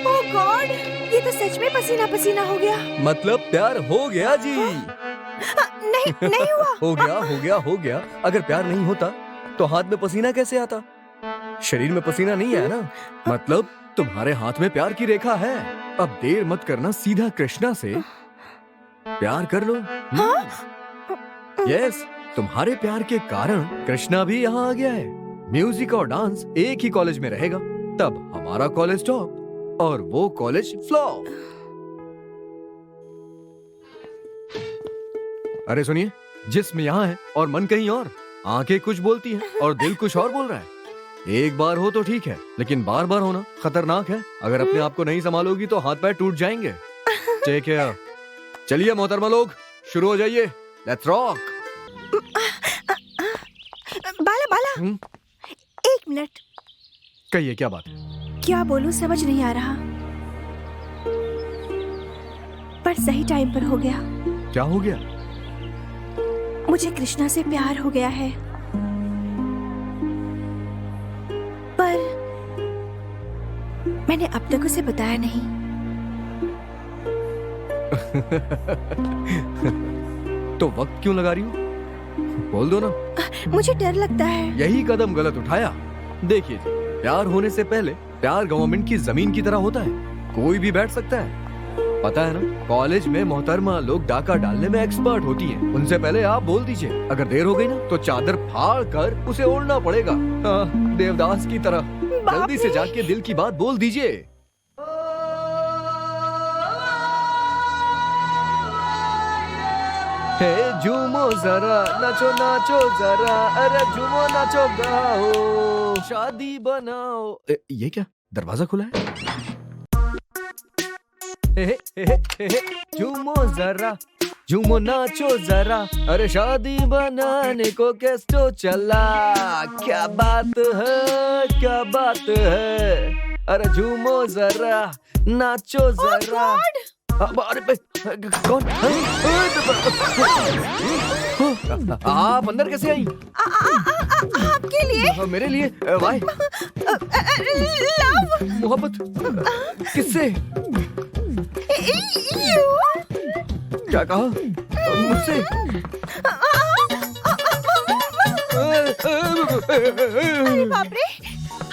ओह गॉड, ये तो सच में पसीना पसीना हो गया।
मतलब प्यार हो गया जी।
नहीं नहीं हुआ।
हो गया हो गया हो गया। अगर प्यार नहीं होता तो हाथ में पसीना कैसे आता? शरीर में पसीना नहीं है ना, मतलब तुम्हारे हाथ में प्यार की रेखा है। अब देर मत करना, सीधा कृष्णा से प्यार कर लो। यस, तुम्हारे प्यार के कारण कृष्णा भी यहाँ आ गया है। म्यूजिक और डांस एक ही कॉलेज में रहेगा, तब हमारा कॉलेज टॉप और वो कॉलेज फ्लॉप। अरे सुनिए, जिस्म यहाँ है और मन कहीं और। आंखें कुछ बोलती हैं और दिल कुछ और बोल रहा है। एक बार हो तो ठीक है, लेकिन बार बार होना खतरनाक है। अगर अपने आप को नहीं संभालोगी तो हाथ पैर टूट जाएंगे। Take care. चलिए मोहतरमा लोग, शुरू हो जाइए। Let's rock.
बाला बाला,
हम्म?
1 मिनट।
कहिए, क्या बात है?
क्या बोलूं समझ नहीं आ रहा, पर सही टाइम पर हो गया।
क्या हो गया?
मुझे कृष्णा से प्यार हो गया है, पर मैंने अब तक उसे बताया नहीं।
तो वक्त क्यों लगा रही हो? बोल दो ना।
मुझे डर लगता है।
यही कदम गलत उठाया। देखिए जी, प्यार होने से पहले प्यार गवर्नमेंट की जमीन की तरह होता है, कोई भी बैठ सकता है। पता है ना, कॉलेज में मोहतरमा लोग डाका डालने में एक्सपर्ट होती हैं। उनसे पहले आप बोल दीजिए, अगर देर हो गई ना तो चादर फाड़ कर उसे ओढ़ना पड़ेगा। हाँ, देवदास की तरह। जल्दी से जाके दिल की बात बोल दीजिए। हे झूमो जरा, नाचो नाचो जरा, अरे झूमो नाचो गाओ, शादी बनाओ। ये क्या, दरवाजा खुला है? झूमो जरा, झूमो नाचो जरा, अरे शादी बनाने को कैस्टो चला। क्या बात है, क्या बात है, अरे झूमो जरा, नाचो जरा। अरे कौन? आप अंदर कैसे आई?
आपके लिए।
मेरे लिए? वाई?
लव।
मोहब्बत? किससे? क्या कहा मुझसे?
अरे बाप रे,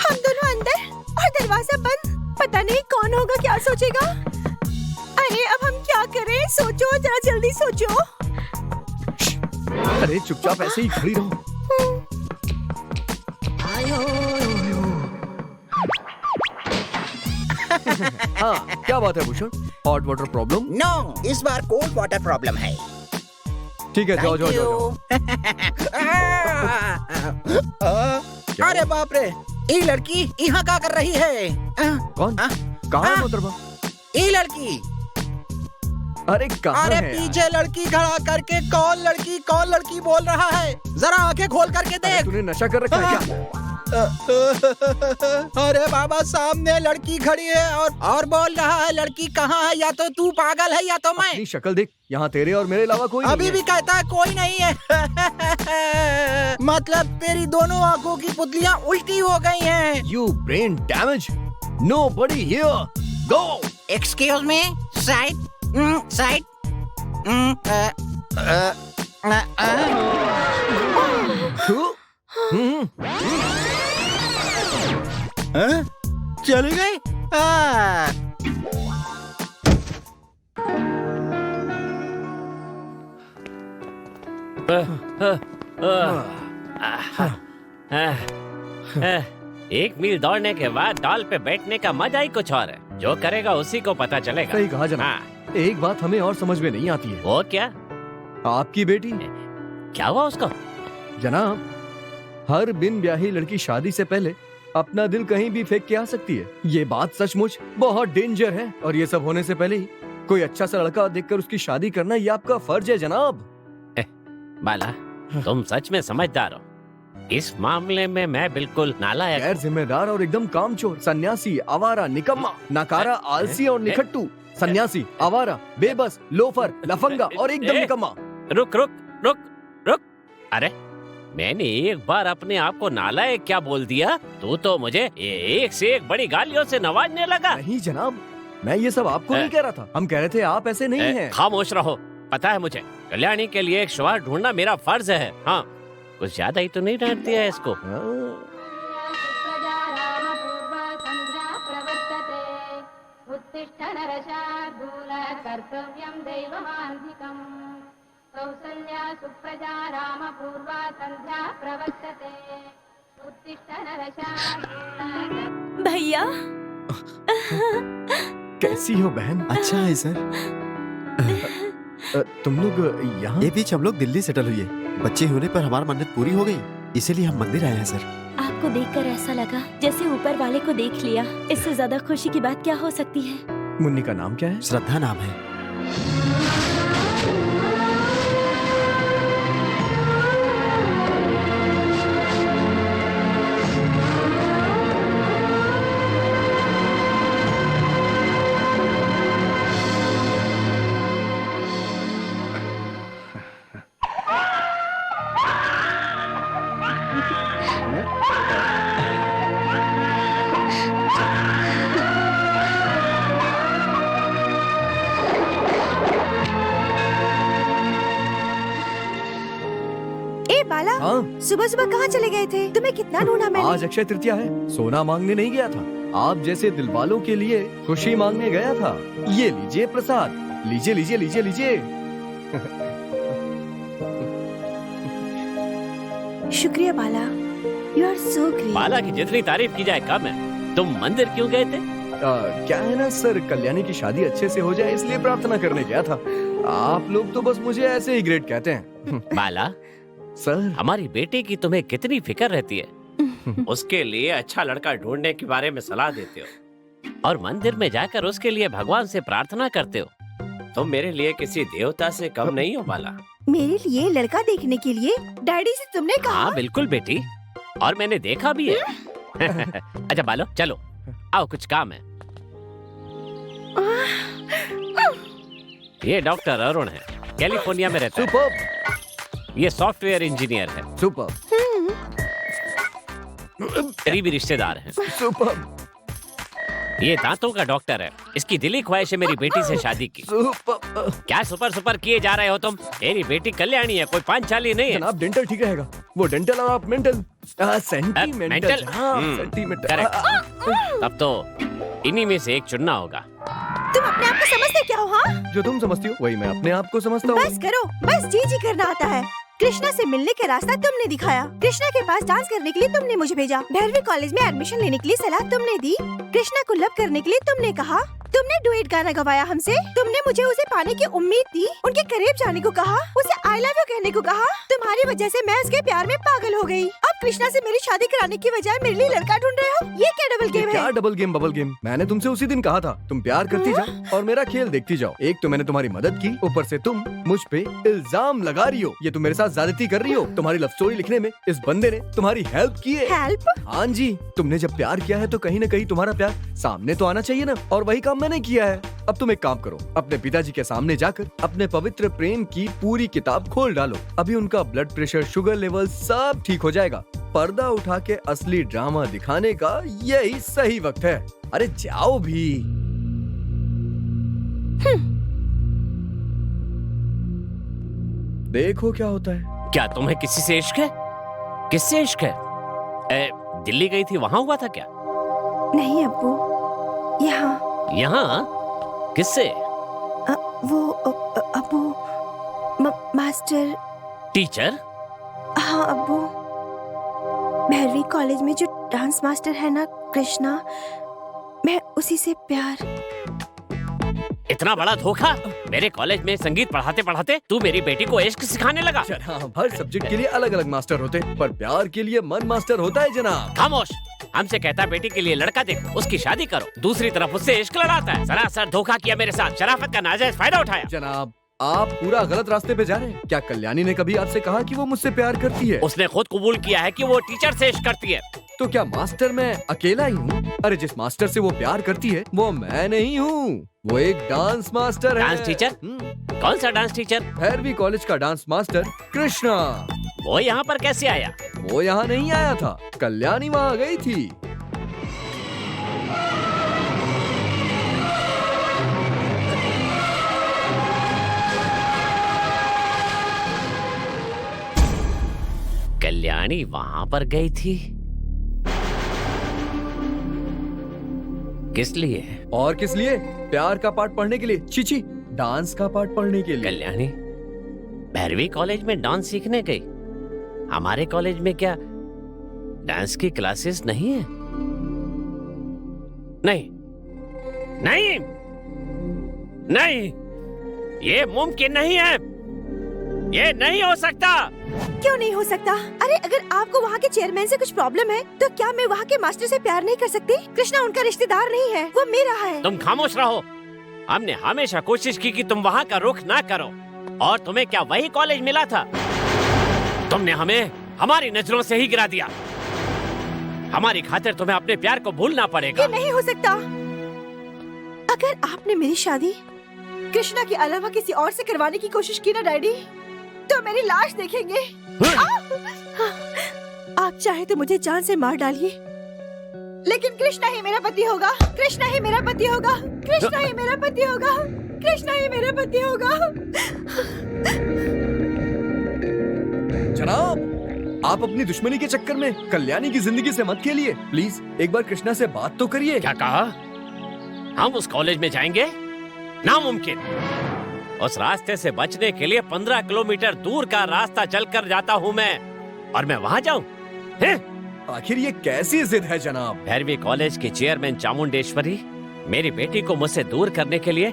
हम दोनों अंदर और दरवाजा बंद। पता नहीं कौन होगा, क्या सोचेगा। अरे अब हम क्या करें? सोचो जरा, जल्दी सोचो।
अरे चुपचाप ऐसे ही खड़ी रहो। हाँ, क्या बात है Bhushan? Hot water problem?
No, इस बार कोल्ड वाटर प्रॉब्लम है।
ठीक है, जाओ जाओ जाओ।
अरे बाप रे, ये लड़की यहाँ क्या कर रही है?
कौन? कहाँ है मोहतरमा?
ये लड़की।
अरे कहाँ
अरे
है?
पीछे लड़की खड़ा करके कौन लड़की बोल रहा है? जरा आंखें खोल करके देख।
तूने नशा कर रखा है क्या?
अरे बाबा, सामने लड़की खड़ी है और बोल रहा है लड़की कहाँ है? या तो तू पागल है या तो मैं।
अपनी शक्ल देख, यहाँ तेरे और मेरे अलावा कोई
अभी
नहीं
भी कहता है कोई नहीं है। मतलब तेरी दोनों आंखों की पुतलियाँ उल्टी हो गई हैं।
You brain damage. Nobody here. Go.
Excuse me, side side. चली गई।
एक मील दौड़ने के बाद डॉल पे बैठने का मजा ही कुछ और है। जो करेगा उसी को पता चलेगा।
सही कहा जनाब।
हाँ।
एक बात हमें और समझ में नहीं आती है।
वो क्या?
आपकी बेटी,
क्या हुआ उसको?
जनाब, हर बिन ब्याही लड़की शादी से पहले अपना दिल कहीं भी फेंक के आ सकती है। ये बात सचमुच बहुत डेंजर है, और ये सब होने से पहले ही कोई अच्छा सा लड़का देखकर उसकी शादी करना ये आपका फर्ज है जनाब।
बाला, तुम सच में समझदार हो। इस मामले में मैं बिल्कुल नालायक।
गैर जिम्मेदार और एकदम कामचोर, सन्यासी, आवारा, निकम्मा, नाकारा, आलसी और निखट्टू। सन्यासी, आवारा, बेबस, लोफर, लफंगा और एकदम निकम्मा।
रुक रुक रुक रुक। अरे मैंने एक बार अपने आप को नालायक क्या बोल दिया? तू तो मुझे एक से एक बड़ी गालियों से नवाजने लगा।
नहीं जनाब, मैं ये सब आपको नहीं कह रहा था। हम कह रहे थे आप ऐसे नहीं हैं।
खामोश रहो। पता है मुझे, कल्याणी के लिए एक शोहर ढूंढना मेरा फर्ज है। हाँ, कुछ ज्यादा ही तो नहीं डांट दिया है इसको?
भैया,
कैसी हो बहन?
अच्छा है सर।
तुम लोग यहाँ?
ये बीच हम लोग दिल्ली सेटल हुए। बच्चे होने पर हमारी मन्नत पूरी हो गई, इसीलिए हम मंदिर आए हैं सर।
आपको देखकर ऐसा लगा जैसे ऊपर वाले को देख लिया। इससे ज्यादा खुशी की बात क्या हो सकती है?
मुन्नी का नाम क्या है?
श्रद्धा नाम है।
हाँ
सुबह सुबह कहाँ चले गए थे? तुम्हें कितना ढूंढा मैंने।
आज अक्षय तृतीया है, सोना मांगने नहीं गया था, आप जैसे दिलवालों के लिए खुशी मांगने गया था। ये लीजिए प्रसाद, लीजिए लीजिए लीजिए लीजिए।
शुक्रिया बाला, यू आर सो ग्रेट।
बाला की जितनी तारीफ की जाए कम है। तुम मंदिर क्यों गए थे?
क्या है ना सर, कल्याणी की शादी अच्छे से हो जाए इसलिए प्रार्थना करने गया था। आप लोग तो बस मुझे ऐसे ही ग्रेट कहते हैं।
बाला,
सर
हमारी बेटी की तुम्हें कितनी फिक्र रहती है। उसके लिए अच्छा लड़का ढूंढने के बारे में सलाह देते हो और मंदिर में जाकर उसके लिए भगवान से प्रार्थना करते हो। तुम मेरे लिए किसी देवता से कम नहीं हो बाला।
मेरे लिए लड़का देखने के लिए डैडी से तुमने कहा?
हाँ बिल्कुल बेटी, और मैंने देखा भी है। अच्छा बालो चलो, आओ कुछ काम है। ये डॉक्टर अरुण है, कैलिफोर्निया में रहता है।
सुपर
ये सॉफ्टवेयर इंजीनियर है,
सुपर
करीबी रिश्तेदार हैं।
सुपर
ये दांतों का डॉक्टर है, इसकी दिली ख्वाहिश है मेरी बेटी से शादी की।
सुपर
क्या सुपर सुपर किए जा रहे हो तुम? मेरी बेटी कल्याणी है, कोई पांचाली नहीं है।
जनाब डेंटल ठीक रहेगा, वो डेंटल और आप मेंटल सेंटीमेंटल।
मेंटल?
हाँ सेंटीमेंटल।
करेक्ट। तब तो इन्हीं में से एक चुनना होगा।
तुम अपने आप को समझते क्या हो? हाँ,
जो तुम समझती हो वही मैं अपने आप को समझता हूँ।
बस करो, बस जी जी करना आता है। कृष्णा से मिलने का रास्ता तुमने दिखाया, कृष्णा के पास डांस करने के लिए तुमने मुझे भेजा, भैरवी कॉलेज में एडमिशन लेने के लिए सलाह तुमने दी, कृष्णा को लव करने के लिए तुमने कहा, तुमने डुएट गाना गवाया हमसे, तुमने मुझे उसे पाने की उम्मीद दी, उनके करीब जाने को कहा, उसे आई लव यू कहने को कहा। तुम्हारी वजह से मैं उसके प्यार में पागल हो गई। अब कृष्णा से मेरी शादी कराने की बजाय मेरे लिए लड़का ढूंढ रहे हो? ये क्या डबल गेम
क्या
है?
Double game bubble game? मैंने तुमसे उसी दिन कहा था तुम प्यार करती जाओ और मेरा खेल देखती जाओ। एक तो मैंने तुम्हारी मदद की, ऊपर से तुम मुझ पे इल्जाम लगा रही हो। ये तुम मेरे साथ ज्यादती कर रही हो। तुम्हारी लव स्टोरी लिखने में इस बंदे ने तुम्हारी हेल्प की है।
हेल्प?
हाँ जी, तुमने जब प्यार किया है तो कहीं न कहीं तुम्हारा प्यार सामने तो आना चाहिए ना, और वही काम मैंने किया है। अब तुम एक काम करो, अपने पिताजी के सामने जाकर अपने पवित्र प्रेम की पूरी किताब खोल डालो। अभी उनका ब्लड प्रेशर, शुगर लेवल सब ठीक हो जाएगा। पर्दा उठा के असली ड्रामा दिखाने का यही सही वक्त है। अरे जाओ भी। देखो क्या होता है।
क्या तुम्हें किसी से इश्क है? किससे इश्क है? दिल्ली गई थी, वहाँ हुआ था क्या?
नहीं अब्बू, यहाँ।
यहाँ? किससे?
अब्बू, मास्टर।
टीचर?
हाँ अब्बू, भैरवी कॉलेज में जो डांस मास्टर है ना कृष्णा, मैं उसी से प्यार।
इतना बड़ा धोखा? मेरे कॉलेज में संगीत पढ़ाते पढ़ाते तू मेरी बेटी को इश्क सिखाने लगा?
जनाब, हर सब्जेक्ट के लिए अलग अलग मास्टर होते, पर प्यार के लिए मन मास्टर होता है जनाब।
खामोश। हमसे कहता बेटी के लिए लड़का देखो, उसकी शादी करो, दूसरी तरफ उससे इश्क लड़ाता है। सरासर धोखा किया मेरे साथ, शराफत का नाजायज फायदा उठाया।
जनाब, आप पूरा गलत रास्ते पे जा रहे हैं। क्या कल्याणी ने कभी आपसे कहा कि वो मुझसे प्यार करती है?
उसने खुद कबूल किया है कि वो टीचर से इश्क करती है।
तो क्या मास्टर मैं अकेला ही हूँ? अरे जिस मास्टर से वो प्यार करती है वो मैं नहीं हूँ, वो एक डांस मास्टर है।
Dance teacher? कौन सा डांस टीचर?
भैरवी कॉलेज का डांस मास्टर कृष्णा।
वो यहाँ पर कैसे आया?
वो यहाँ नहीं आया था, कल्याणी वहाँ गई थी।
कल्याणी वहाँ पर गई थी? किस लिए?
और किस लिए? प्यार का पाठ पढ़ने के लिए। चीची, डांस का पाठ पढ़ने के लिए।
कल्याणी भैरवी कॉलेज में डांस सीखने गई? हमारे कॉलेज में क्या डांस की क्लासेस नहीं है? नहीं नहीं नहीं, ये मुमकिन नहीं है, ये नहीं हो सकता।
क्यों नहीं हो सकता? अरे अगर आपको वहाँ के चेयरमैन से कुछ प्रॉब्लम है तो क्या मैं वहाँ के मास्टर से प्यार नहीं कर सकती? कृष्णा उनका रिश्तेदार नहीं है, वो मेरा है।
तुम खामोश रहो। हमने हमेशा कोशिश की कि तुम वहाँ का रुख ना करो, और तुम्हें क्या वही कॉलेज मिला था? तुमने हमें हमारी नजरों से ही गिरा दिया। हमारी खातिर तुम्हें अपने प्यार को भूलना पड़ेगा।
ये नहीं हो सकता। अगर आपने मेरी शादी कृष्णा के अलावा किसी और से करवाने की कोशिश की ना डैडी, तो मेरी लाश देखेंगे। आप चाहे तो मुझे जान से मार डालिए, लेकिन कृष्णा ही मेरा पति होगा। कृष्णा ही मेरा पति होगा। कृष्णा ही मेरा पति होगा। कृष्णा ही मेरा पति होगा।
जनाब, आप अपनी दुश्मनी के चक्कर में कल्याणी की जिंदगी से मत खेलिए। प्लीज एक बार कृष्णा से बात तो करिए।
क्या कहा? हम उस कॉलेज में जाएंगे? नामुमकिन। उस रास्ते से बचने के लिए 15 किलोमीटर दूर का रास्ता चलकर जाता हूँ मैं, और मैं वहाँ जाऊँ?
आखिर ये कैसी जिद है जनाब?
भैरवी कॉलेज की चेयरमैन चामुंडेश्वरी मेरी बेटी को मुझसे दूर करने के लिए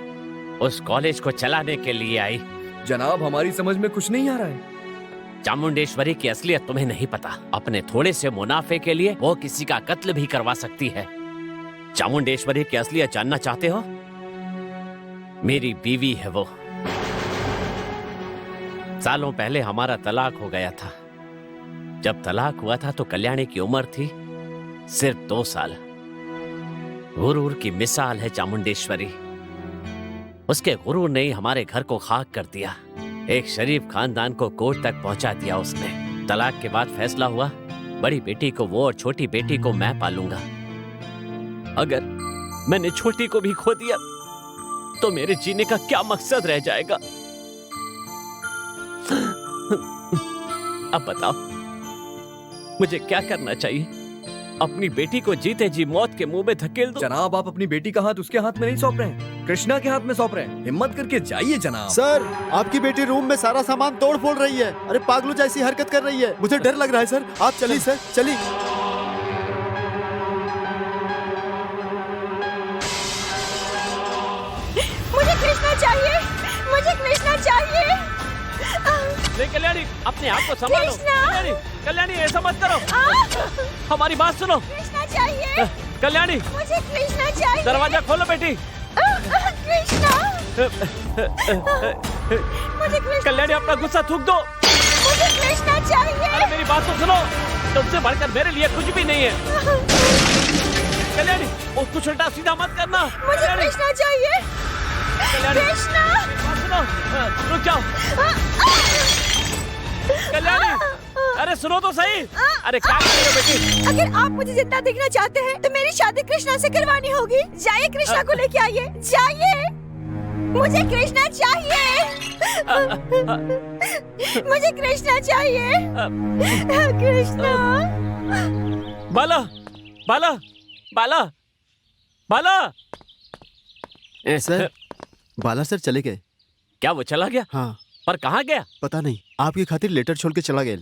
उस कॉलेज को चलाने के लिए आई।
जनाब हमारी समझ में कुछ नहीं आ रहा है।
चामुंडेश्वरी की असलियत तुम्हें नहीं पता। अपने थोड़े से मुनाफे के लिए वो किसी का कत्ल भी करवा सकती है। चामुंडेश्वरी की असलियत जानना चाहते हो? मेरी बीवी है वो। सालों पहले हमारा तलाक हो गया था। जब तलाक हुआ था तो कल्याणी की उम्र थी सिर्फ 2 साल। गुरूर की मिसाल है चामुंडेश्वरी। उसके गुरूर ने ही हमारे घर को खाक कर दिया। एक शरीफ खानदान को कोर्ट तक पहुंचा दिया उसने। तलाक के बाद फैसला हुआ बड़ी बेटी को वो और छोटी बेटी को मैं पालूंगा। अगर मैंने छोटी को भी खो दिया तो मेरे जीने का क्या मकसद रह जाएगा? अब बताओ मुझे क्या करना चाहिए? अपनी बेटी को जीते जी मौत के मुंह में धकेल दो?
जनाब आप अपनी बेटी का हाथ उसके हाथ में नहीं सौंप रहे हैं, कृष्णा के हाथ में सौंप रहे हैं। हिम्मत करके जाइए जनाब।
सर आपकी बेटी रूम में सारा सामान तोड़ फोड़ रही है। अरे पागलों जैसी हरकत कर रही है। मुझे डर लग रहा है सर। आप चलिए सर, चलिए।
मुझे कृष्णा चाहिए, मुझे कृष्णा चाहिए।
नहीं कल्याणी, अपने आप को संभालो। कल्याणी, कल्याणी ऐसा मत करो। हमारी बात सुनो।
कृष्णा चाहिए
कल्याणी,
मुझे कृष्णा चाहिए।
दरवाजा खोलो बेटी।
कृष्णा मुझे कृष्णा।
कल्याणी अपना गुस्सा थूक दो।
मुझे कृष्णा चाहिए।
अरे मेरी बात तो सुनो। तुमसे बढ़कर मेरे लिए कुछ भी नहीं है। कल्याणी उसको उल्टा सीधा मत करना।
मुझे कृष्णा चाहिए।
कल्याणी
कृष्णा
बात सुनो। रुक जाओ कल्याणी। अरे सुनो तो सही। अरे क्या कर रही हो बेटी?
अगर आप मुझे जिंदा देखना चाहते हैं तो मेरी शादी कृष्णा से करवानी होगी। जाइए कृष्णा को लेके आइए, जाइए। मुझे कृष्णा चाहिए। मुझे कृष्णा चाहिए। कृष्णा।
बाला, बाला, बाला, बाला।
सर बाला सर चले गए।
क्या वो चला गया?
हाँ।
पर कहाँ गया?
पता नहीं, आपकी खातिर लेटर छोड़ के चला गया।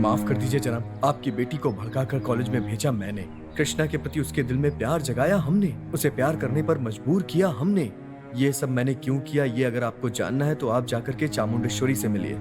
माफ कर दीजिए जनाब, आपकी बेटी को भड़काकर कॉलेज में भेजा मैंने। कृष्णा के प्रति उसके दिल में प्यार जगाया हमने, उसे प्यार करने पर मजबूर किया हमने। ये सब मैंने क्यों किया, ये अगर आपको जानना है तो आप जाकर के चामुंडेश्वरी से मिलिए।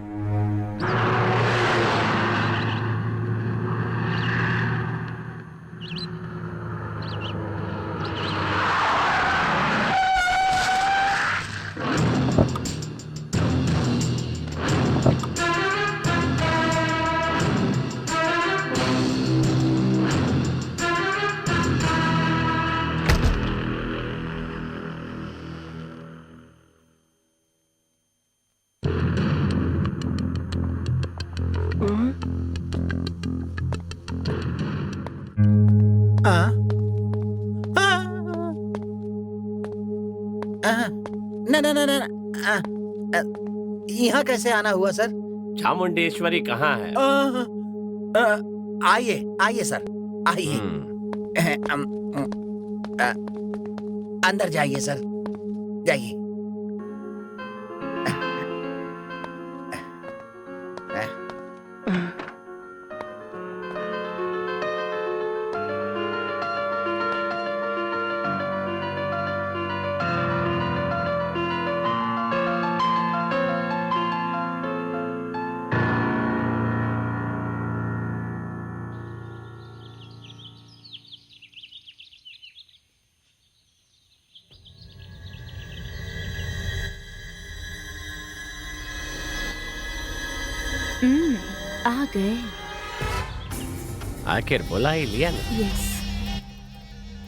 यहाँ कैसे आना हुआ सर?
चामुंडेश्वरी कहाँ है?
आइए आइए सर, आइए। अंदर जाइए सर, जाइए।
आ गए।
आखिर बुला ही लिया ना।
यस।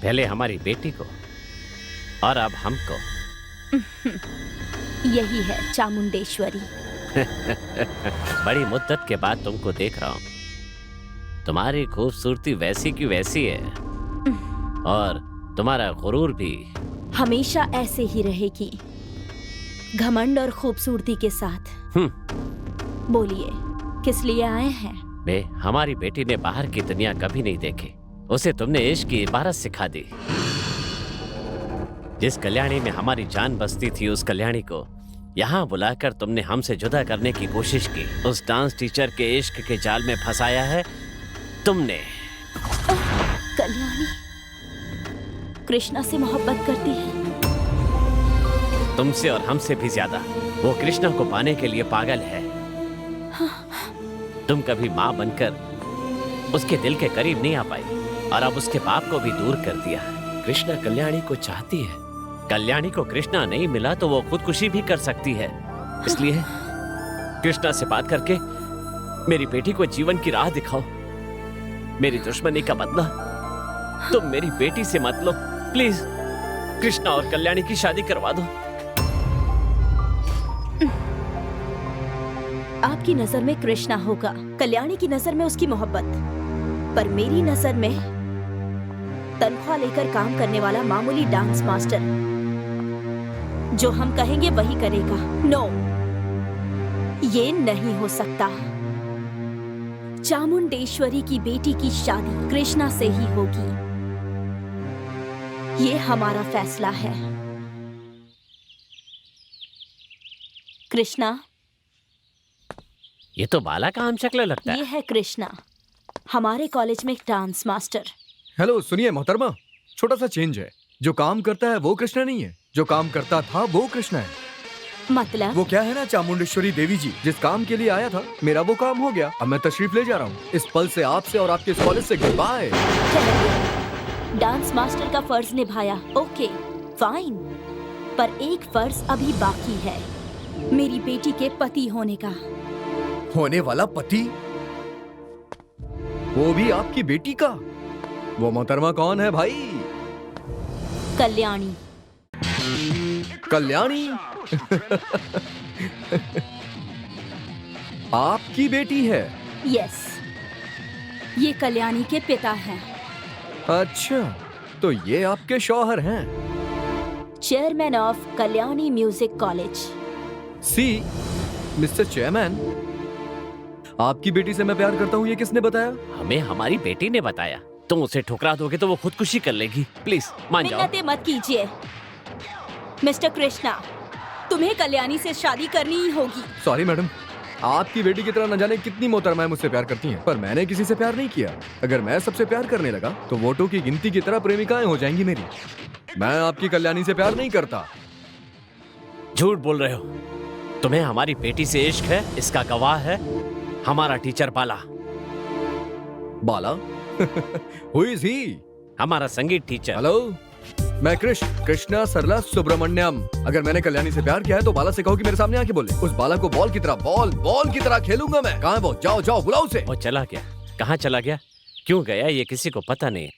पहले हमारी बेटी को और अब हमको।
यही है चामुंडेश्वरी।
बड़ी मुद्दत के बाद तुमको देख रहा हूँ। तुम्हारी खूबसूरती वैसी की वैसी है और तुम्हारा गुरूर भी
हमेशा ऐसे ही रहेगी, घमंड और खूबसूरती के साथ। बोलिए किस लिए आए हैं?
बे, हमारी बेटी ने बाहर की दुनिया कभी नहीं देखी। उसे तुमने इश्क की इबारत सिखा दी। जिस कल्याणी में हमारी जान बसती थी, उस कल्याणी को यहाँ बुलाकर तुमने हमसे जुदा करने की कोशिश की। उस डांस टीचर के इश्क के जाल में फंसाया है तुमने।
कल्याणी कृष्णा से मोहब्बत करती है।
तुमसे और हमसे भी ज्यादा वो कृष्णा को पाने के लिए पागल है। तुम कभी माँ बनकर उसके दिल के करीब नहीं आ पाई और अब उसके बाप को भी दूर कर दिया। कृष्णा कल्याणी को चाहती है। कल्याणी को कृष्णा नहीं मिला तो वो खुदकुशी भी कर सकती है। इसलिए कृष्णा से बात करके मेरी बेटी को जीवन की राह दिखाओ। मेरी दुश्मनी का बदला तुम मेरी बेटी से मत लो। प्लीज कृष्णा और कल्याणी की शादी करवा दो।
आपकी नजर में कृष्णा होगा, कल्याणी की नजर में उसकी मोहब्बत, पर मेरी नजर में तनख्वाह लेकर काम करने वाला मामूली डांस मास्टर। जो हम कहेंगे वही करेगा। नो, ये नहीं हो सकता। चामुंडेश्वरी की बेटी की शादी कृष्णा से ही होगी। ये हमारा फैसला है। कृष्णा,
ये तो बाला का हमशक्ल लगता है।
ये है कृष्णा, हमारे कॉलेज में एक डांस मास्टर।
हेलो, सुनिए मोहतरमा, छोटा सा चेंज है। जो काम करता है वो कृष्णा नहीं है, जो काम करता था वो कृष्णा है।
मतलब?
वो क्या है ना, चामुंडेश्वरी देवी जी जिस काम के लिए आया था, मेरा वो काम हो गया। अब मैं तशरीफ ले जा रहा हूँ। इस पल से आपसे और आपके इस कॉलेज से गुड बाय।
डांस मास्टर का फर्ज निभाया, ओके फाइन, पर एक फर्ज अभी बाकी है, मेरी बेटी के पति होने का।
होने वाला पति? वो भी आपकी बेटी का? वो मोहतरमा कौन है भाई?
कल्याणी।
कल्याणी? आपकी बेटी है?
यस, ये कल्याणी के पिता हैं।
अच्छा, तो ये आपके शौहर हैं?
Chairman of Kalyani music college.
See mister chairman, आपकी बेटी से मैं प्यार करता हूँ, ये किसने बताया?
हमें हमारी बेटी ने बताया। तुम उसे ठुकरा दोगे तो वो खुदकुशी कर लेगी। प्लीज मान जाओ।
मिन्नतें मत कीजिए मिस्टर कृष्णा, तुम्हें कल्याणी से शादी करनी ही होगी।
सॉरी मैडम, आपकी बेटी की तरह न जाने कितनी मोहतरमाएं मुझसे प्यार करती हैं, पर मैंने किसी से प्यार नहीं किया। अगर मैं सबसे प्यार करने लगा तो वोटों की गिनती की तरह प्रेमिकाएं हो जाएंगी मेरी। मैं आपकी कल्याणी से प्यार नहीं करता।
झूठ बोल रहे हो। तुम्हें हमारी बेटी से इश्क है, इसका गवाह है हमारा teacher Bala.
Bala? Who is he?
हमारा संगीत टीचर।
हेलो, मैं कृष्णा सरला सुब्रमण्यम। अगर मैंने कल्याणी से प्यार किया है तो बाला से कहो कि मेरे सामने आके बोले। उस बाला को बॉल की तरह खेलूंगा मैं। कहाँ है वो? जाओ जाओ बुलाओ उसे।
वो चला गया। कहाँ चला गया, क्यों गया, ये किसी को पता नहीं।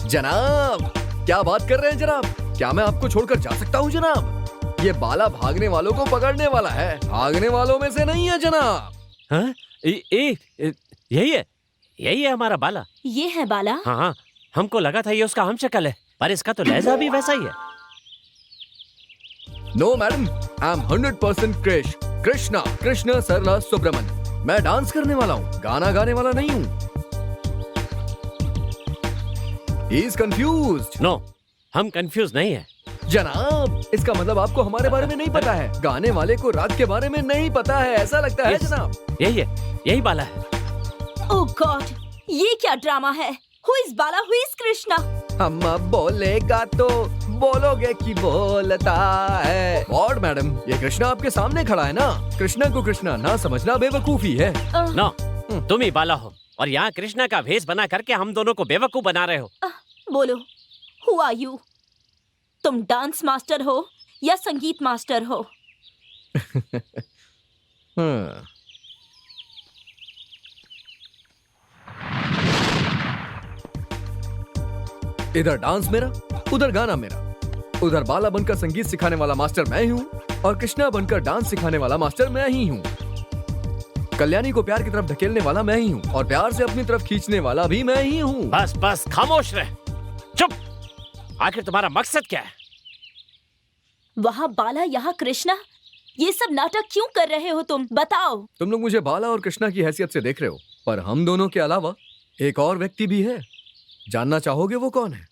जनाब, क्या बात कर रहे हैं जनाब? क्या मैं आपको छोड़कर जा सकता हूँ जनाब? ये बाला भागने वालों को पकड़ने वाला है, भागने वालों में से नहीं है जनाब।
हाँ? यही है हमारा बाला।
ये है बाला?
हाँ, हमको लगा था ये उसका हमशक्ल है, पर इसका तो लहजा भी वैसा ही है।
No madam, I am 100% Krishna Sarla Subramaniam. मैं डांस करने वाला हूँ, गाना गाने वाला नहीं हूँ। He is confused।
नो, हम कंफ्यूज नहीं है
जनाब। इसका मतलब आपको हमारे बारे में नहीं पता है, गाने वाले को राग के बारे में नहीं पता है, ऐसा लगता है जनाब।
यही बाला है।
ओह गॉड, ये क्या ड्रामा है? Who is Bala? Who is Krishna?
हम बोलेगा तो बोलोगे कि बोलता है। और मैडम, ये कृष्णा आपके सामने खड़ा है ना। कृष्णा को कृष्णा ना समझना बेवकूफी है।
नो, तुम ही बाला हो और यहाँ कृष्णा का भेष बना करके हम दोनों को बेवकूफ बना रहे हो।
बोलो, Who are you? तुम डांस मास्टर हो या संगीत मास्टर हो?
इधर डांस मेरा, उधर गाना मेरा। उधर बाला बनकर संगीत सिखाने वाला मास्टर मैं ही हूँ और कृष्णा बनकर डांस सिखाने वाला मास्टर मैं ही हूँ। कल्याणी को प्यार की तरफ धकेलने वाला मैं ही हूँ और प्यार से अपनी तरफ खींचने वाला भी मैं ही हूँ।
बस बस खामोश रह, चुप। आखिर तुम्हारा मकसद क्या है?
वहाँ बाला, यहाँ कृष्णा, ये सब नाटक क्यों कर रहे हो तुम? बताओ।
तुम लोग मुझे बाला और कृष्णा की हैसियत से देख रहे हो, पर हम दोनों के अलावा एक और व्यक्ति भी है। जानना चाहोगे वो कौन है?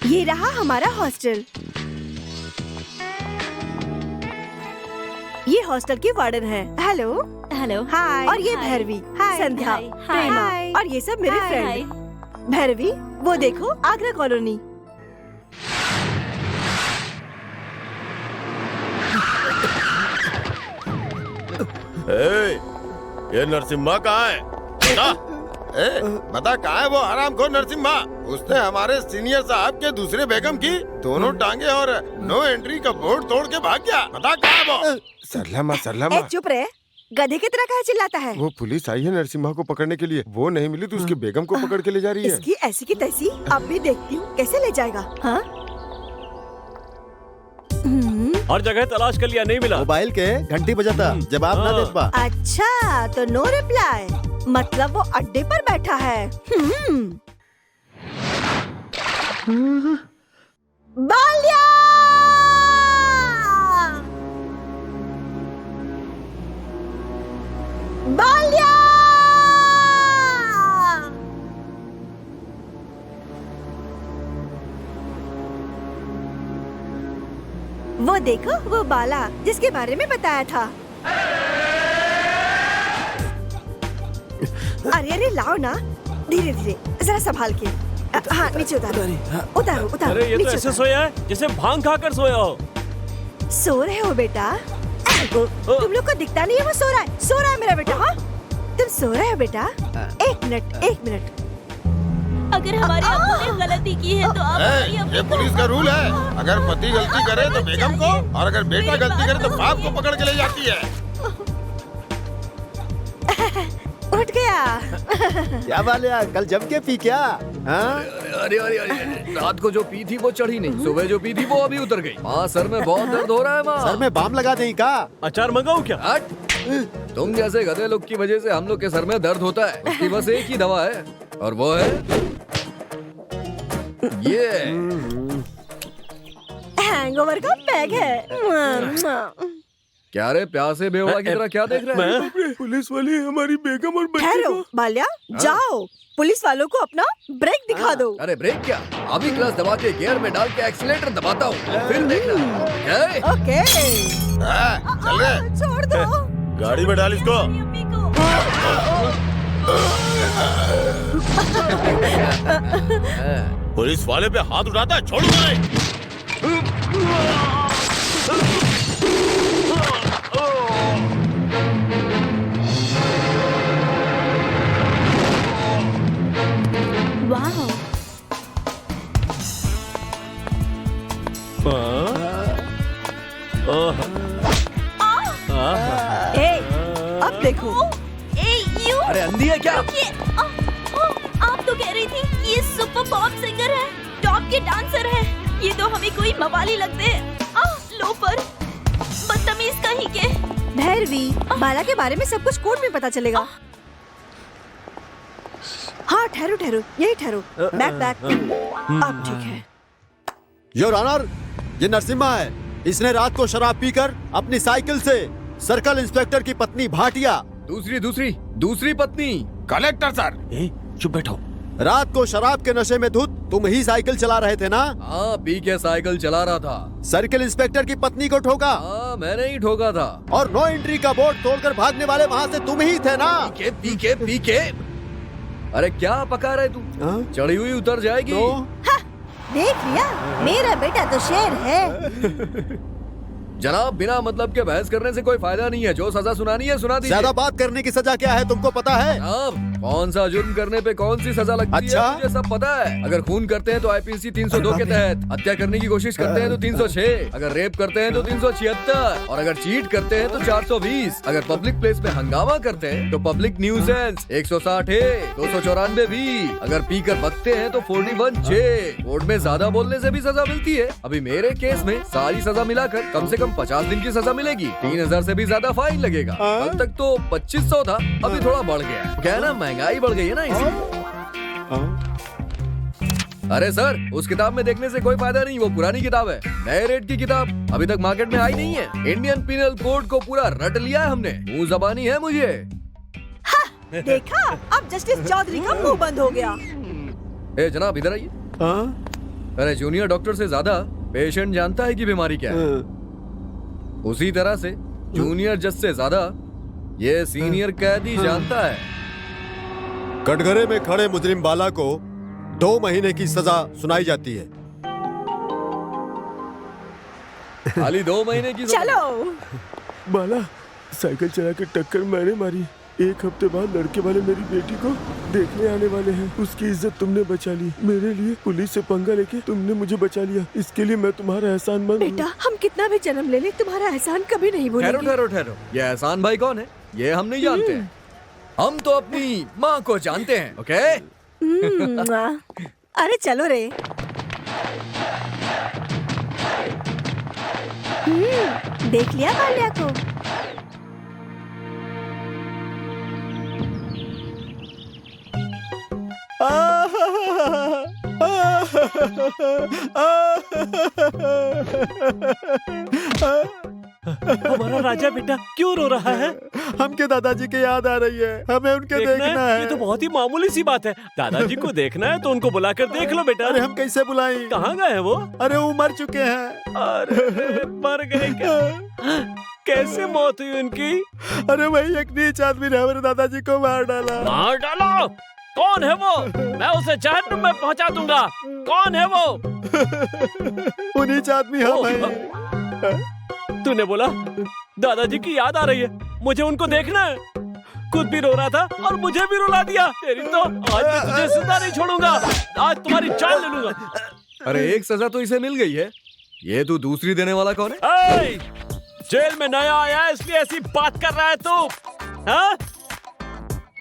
ये रहा हमारा हॉस्टल। ये हॉस्टल की वार्डन है। हेलो।
हेलो।
हाय। और ये
हाय।
भैरवी,
हाय।
संध्या,
हाय।
प्रेमा
हाय।
और ये सब मेरे
हाय।
फ्रेंड। भैरवी, वो देखो आगरा कॉलोनी।
ये नरसिम्हा कहाँ है? बता कहाँ है वो हरामखोर नरसिम्हा? उसने हमारे सीनियर साहब के दूसरे बेगम की दोनों टांगे और नो एंट्री का बोर्ड तोड़ के भाग गया। बता कहाँ है वो?
ए, चुप रहे, गधे की तरह कहाँ चिल्लाता है?
वो पुलिस आई है नरसिम्हा को पकड़ने के लिए, वो नहीं मिली तो उसकी बेगम को पकड़ के ले जा रही है।
इसकी ऐसी की तैसी, अब भी देखती हूँ कैसे ले जाएगा। हाँ?
हर जगह तलाश कर लिया, नहीं मिला।
मोबाइल के घंटी बजाता, जवाब ना दे पा।
अच्छा, तो नो रिप्लाई, मतलब वो अड्डे पर बैठा है। बाल्या! बाल्या! वो देखो, वो बाला जिसके बारे में बताया था। अरे अरे लाओ ना, धीरे धीरे, जरा संभाल के। हाँ, नीचे उतारो, उतारो उतारो।
अरे ये तो
नीचे
ऐसे
उतारो।
सोया है जैसे भांग खाकर सोया हो।
सो रहे हो बेटा? तुम लोग को दिखता नहीं है वो सो रहा है मेरा बेटा। हाँ, तुम सो रहे हो बेटा? एक मिनट।
अगर हमारे अब्बू ने गलती की है तो आप हमारी
ये
अम्मी को
पुलिस का रूल है, अगर पति गलती करे तो बेगम को, और अगर बेटा गलती करे तो बाप को पकड़ के ले जाती है।
उठ गया।
क्या बालिया, कल जम के पी क्या? हाँ?
अरे रात को जो पी थी वो चढ़ी नहीं, सुबह जो पी थी वो अभी उतर गई। माँ, सर में बहुत दर्द हो रहा है माँ।
सर में बाम लगा दें का?
अचार मंगाऊं क्या?
हट! तुम जैसे गधे लोग की वजह से हम लोग के सर में दर्द होता है। उसकी बस एक ही दवा है, और वो है ये
हैंगओवर का पैग है।
क्या रे, प्यासे बेवड़ा की तरह क्या देख रहे हैं?
पुलिस वाले हमारी बेगम और बच्चे
ठहरो
को।
बाल्या, जाओ पुलिस वालों को अपना ब्रेक दिखा दो।
अरे ब्रेक क्या, अभी क्लच दबा के गियर में डाल के एक्सीलेटर दबाता हूँ, फिर देखना। क्या?
ओके,
चल रहे,
छोड़ दो।
गाड़ी में डाल इसको।
अम्मी को।
पुलिस वाले पे हाथ उठाता है, छोड़ो नहीं।
वाह,
ए, अब देखो।
यू
अरे अंधी है क्या?
आप तो कह रही थी ये सुपर पॉप सिंगर है, टॉप के डांसर है। ये तो हमें कोई मवाली लगते हैं। लोफर, बदतमीज कहीं के।
भैरवी, बाला के बारे में सब कुछ कोर्ट में पता चलेगा। हाँ, ठहरो, यही ठहरो। बैक। अब ठीक है।
योर ऑनर, ये नरसिम्हा है। इसने रात को शराब पीकर अपनी साइकिल से सर्कल इंस्पेक्टर की पत्नी भाटिया, दूसरी पत्नी।
कलेक्टर सर,
चुप बैठो।
रात को शराब के नशे में धुत तुम ही साइकिल चला रहे थे ना?
हाँ, पी के साइकिल चला रहा था।
सर्कल इंस्पेक्टर की पत्नी को ठोका।
हाँ, मैंने ही ठोका था।
और नो एंट्री का बोर्ड तोड़कर भागने वाले वहाँ से तुम ही थे ना?
पी के। अरे क्या पका रहे तू?
हाँ?
चढ़ी हुई उतर जाएगी।
देख लिया, मेरा बेटा तो शेर है।
जनाब, बिना मतलब के बहस करने से कोई फायदा नहीं है। जो सजा सुनानी है सुना दीजिए।
ज्यादा बात करने की सजा क्या है तुमको पता है?
जनाब, कौन सा जुर्म करने पे कौन सी सजा लगती
अच्छा?
है मुझे सब पता है। अगर खून करते हैं तो आईपीसी 302 के तहत, हत्या करने की कोशिश करते हैं तो 306, अगर रेप करते हैं तो 376, और अगर चीट करते हैं तो 420, अगर पब्लिक प्लेस में हंगामा करते हैं तो पब्लिक न्यूसेंस 160 है, 294 भी, अगर पीकर बकते हैं तो 41 जे। कोर्ट में ज्यादा बोलने से भी सजा मिलती है। अभी मेरे केस में सारी सजा मिलाकर कम से कम 50 दिन की सजा मिलेगी। 3000 से भी ज्यादा फाइन लगेगा। कल तक तो 2500 था, अभी थोड़ा बढ़ गया है। क्या है ना, महंगाई बढ़ गई है ना इसलिए। अरे सर, उस किताब में देखने से कोई फायदा नहीं, वो पुरानी किताब है। नए रेट की किताब अभी तक मार्केट में आई नहीं है। इंडियन पिनल कोड को पूरा रट लिया है हमने। मुंह जबानी है मुझे।
देखा, अब जस्टिस चौधरी का मुंह बंद हो गया।
ए जनाब, इधर आइए। अरे जूनियर डॉक्टर से ज्यादा पेशेंट जानता है कि बीमारी क्या है। उसी तरह से जूनियर जज से ज्यादा ये सीनियर कैदी जानता है।
कटघरे में खड़े मुजरिम बाला को 2 महीने की सजा सुनाई जाती है।
खाली 2 महीने की
चलो।
बाला, साइकिल चला के टक्कर मैंने मारी। 1 हफ्ते बाद लड़के वाले मेरी बेटी को देखने आने वाले हैं। उसकी इज्जत तुमने बचा ली। मेरे लिए पुलिस से पंगा लेके तुमने मुझे बचा लिया। इसके लिए मैं तुम्हारा एहसानमंद हूँ।
बेटा, हम कितना भी जन्म ले ले, तुम्हारा एहसान कभी नहीं भूलेंगे।
ठहरो ठहरो ठहरो, ये एहसान भाई कौन है ये हम नहीं जानते हैं। हम तो अपनी माँ को जानते हैं। ओके।
अरे चलो रे। देख लिया बाल्या को।
हमारा राजा बेटा क्यों रो रहा है?
हमके दादाजी की याद आ रही है। हमें उनके देखना है।
ये तो बहुत ही मामूली सी बात है। दादाजी को देखना है तो उनको बुलाकर देख लो बेटा।
अरे हम कैसे बुलाएं?
कहाँ गए हैं वो?
अरे वो मर चुके हैं।
अरे मर गए क्या? कैसे मौत हुई उनकी?
अरे वही एक नीच आदमी ने हमारे दादाजी को मार डाला।
मार डालो? कौन है वो? मैं उसे जहन्नुम में पहुंचा दूंगा। कौन है वो?
वो नीच आदमी हम हैं।
तूने बोला दादाजी की याद आ रही है, मुझे उनको देखना है। खुद भी रो रहा था और मुझे भी रुला दिया। तेरी तो आज मैं तुझे जिंदा नहीं छोड़ूंगा। आज तुम्हारी जान ले लूंगा।
अरे एक सजा तो इसे मिल गई है, ये तू दूसरी देने वाला कौन है?
जेल में नया आया है इसलिए ऐसी बात कर रहा है तू? हाँ?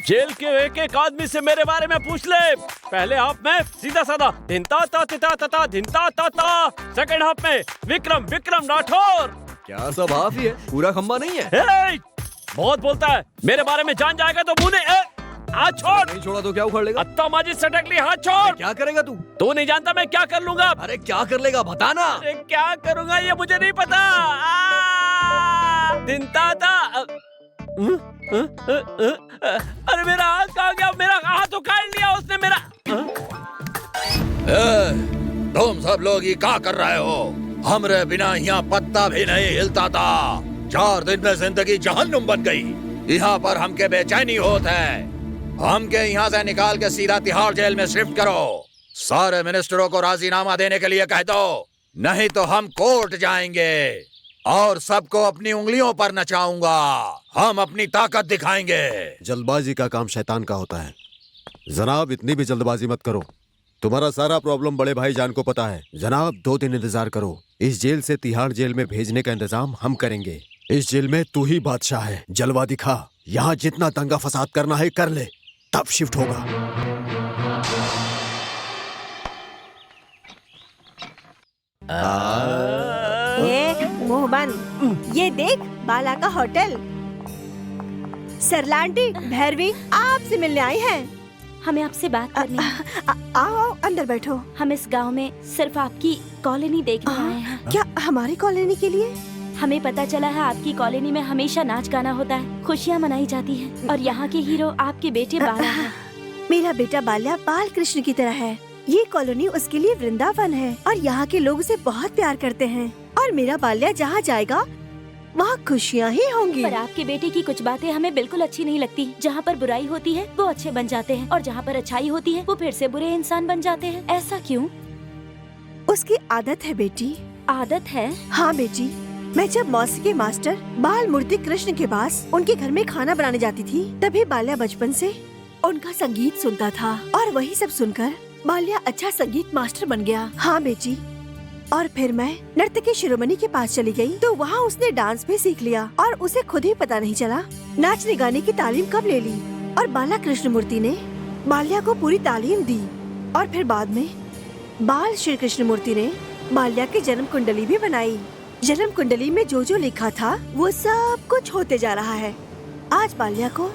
जेल के एक आदमी से मेरे बारे में पूछ ले। पहले हाफ में सीधा साधा धिनता ता तिता तता धिनता ता ता। सेकंड हाफ में विक्रम राठौर।
क्या सब हाफ ही है, पूरा खंबा नहीं है?
बहुत बोलता है। मेरे बारे में जान जाएगा तो मुंह हाथ छोड़।
नहीं छोड़ा तो क्या उखाड़ लेगा?
अत्ता माजी सटक ली, हाथ छोड़।
क्या करेगा तू?
तू नहीं जानता मैं क्या कर लूंगा।
अरे क्या कर लेगा बताना।
अरे क्या करूंगा ये मुझे नहीं पता। धिनता था। अरे मेरा हाथ कहाँ गया? मेरा हाथ उखाड़ लिया उसने मेरा।
तुम सब लोग ये क्या कर रहे हो? हमरे बिना यहाँ पत्ता भी नहीं हिलता था। 4 दिन में जिंदगी जहन्नुम बन गई। यहाँ पर हमके बेचैनी होता है। हमके यहाँ से निकाल के सीधा तिहाड़ जेल में शिफ्ट करो। सारे मिनिस्टरों को राजीनामा देने के लिए कह दो, नहीं तो हम कोर्ट जाएंगे और सबको अपनी उंगलियों पर नचाऊंगा। हम अपनी ताकत दिखाएंगे।
जल्दबाजी का काम शैतान का होता है। जनाब, इतनी भी जल्दबाजी मत करो। तुम्हारा सारा प्रॉब्लम बड़े भाई जान को पता है। जनाब 2 दिन इंतजार करो। इस जेल से तिहाड़ जेल में भेजने का इंतजाम हम करेंगे। इस जेल में तू ही बादशाह है। जलवा दिखा। यहाँ जितना दंगा फसाद करना है कर ले, तब शिफ्ट होगा।
मुंह बंद। ये देख बाला का होटल। सरला आंटी, भैरवी आपसे मिलने आई हैं।
हमें आपसे बात करनी है।
आओ अंदर बैठो।
हम इस गांव में सिर्फ आपकी कॉलोनी देखने आए हैं।
क्या हमारी कॉलोनी के लिए?
हमें पता चला है आपकी कॉलोनी में हमेशा नाच गाना होता है, खुशियाँ मनाई जाती हैं और यहाँ के हीरो आपके बेटे बाला हैं।
मेरा बेटा बाल्या बाल कृष्ण की तरह है। ये कॉलोनी उसके लिए वृंदावन है और यहाँ के लोग उसे बहुत प्यार करते हैं। और मेरा बाल्या जहाँ जाएगा वहाँ खुशियाँ ही होंगी।
पर आपके बेटे की कुछ बातें हमें बिल्कुल अच्छी नहीं लगती। जहाँ पर बुराई होती है वो अच्छे बन जाते हैं और जहाँ पर अच्छाई होती है वो फिर से बुरे इंसान बन जाते हैं। ऐसा क्यों?
उसकी आदत है बेटी।
आदत है?
हाँ बेटी, मैं जब मौसी के मास्टर बाल मूर्ति कृष्ण के पास उनके घर में खाना बनाने जाती थी, तभी बाल्या बचपन से उनका संगीत सुनता था और वही सब सुनकर बाल्या अच्छा संगीत मास्टर बन गया। हाँ बेटी। और फिर मैं नर्तकी शिरोमणि के पास चली गई तो वहाँ उसने डांस भी सीख लिया और उसे खुद ही पता नहीं चला नाचने गाने की तालीम कब ले ली। और बाला कृष्णमूर्ति ने बाल्या को पूरी तालीम दी और फिर बाद में बाल श्री कृष्णमूर्ति ने बाल्या की जन्म कुंडली भी बनाई। जन्म कुंडली में जो जो लिखा था वो सब कुछ होते जा रहा है। आज बाल्या को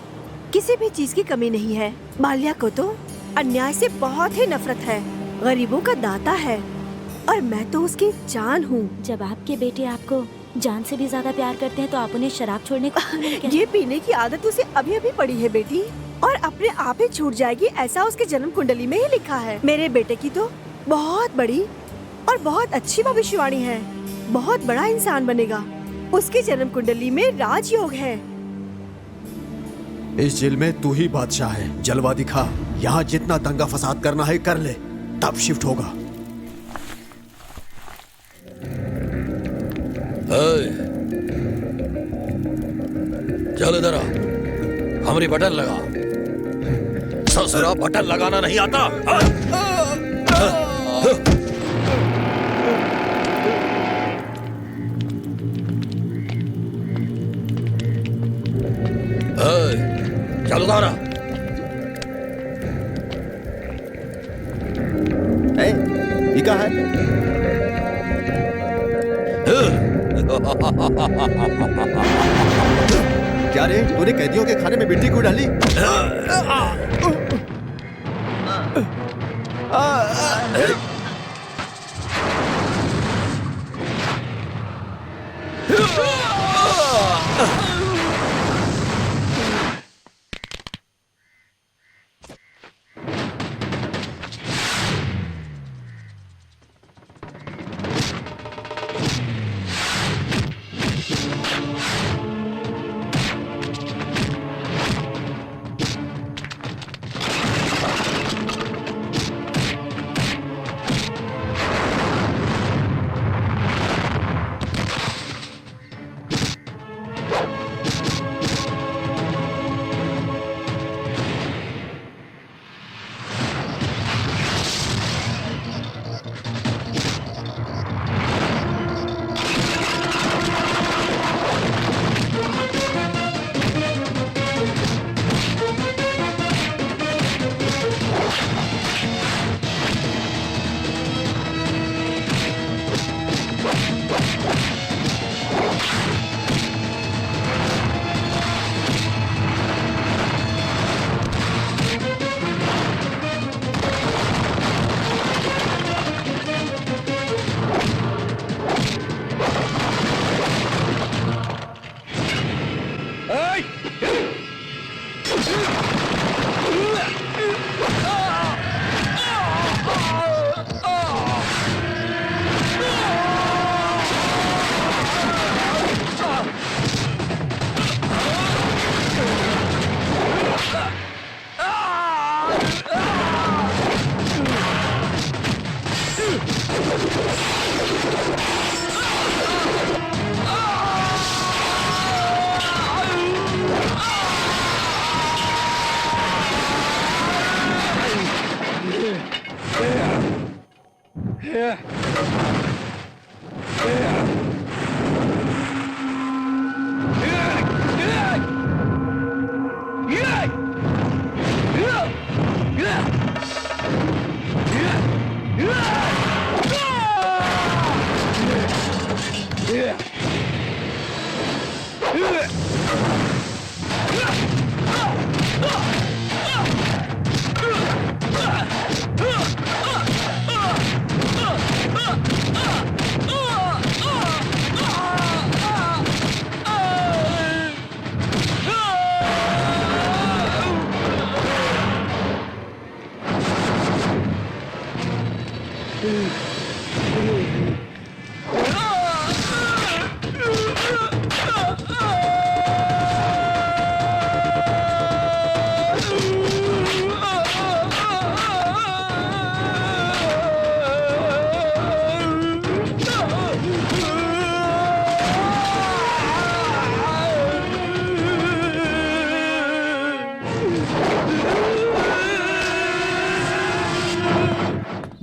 किसी भी चीज की कमी नहीं है। बाल्या को तो अन्याय से बहुत ही नफरत है। गरीबों का दाता है और मैं तो उसकी जान हूँ।
जब आपके बेटे आपको जान से भी ज्यादा प्यार करते हैं तो आप उन्हें शराब छोड़ने को क्यों नहीं कहते?
ये पीने की आदत उसे अभी अभी पड़ी है बेटी और अपने आप ही छूट जाएगी, ऐसा उसके जन्म कुंडली में ही लिखा है। मेरे बेटे की तो बहुत बड़ी और बहुत अच्छी भविष्यवाणी है। बहुत बड़ा इंसान बनेगा। उसकी जन्म कुंडली में राजयोग है।
इस जेल में तू ही बादशाह है। जलवा दिखा। यहाँ जितना दंगा फसाद करना है कर ले, तब शिफ्ट होगा।
चल इधर आ, हमारी बटन लगा। ससुरा बटन लगाना नहीं आता। चल उधर आ।
ये क्या है? क्या रे, तूने कैदियों के खाने में मिट्टी क्यों डाली?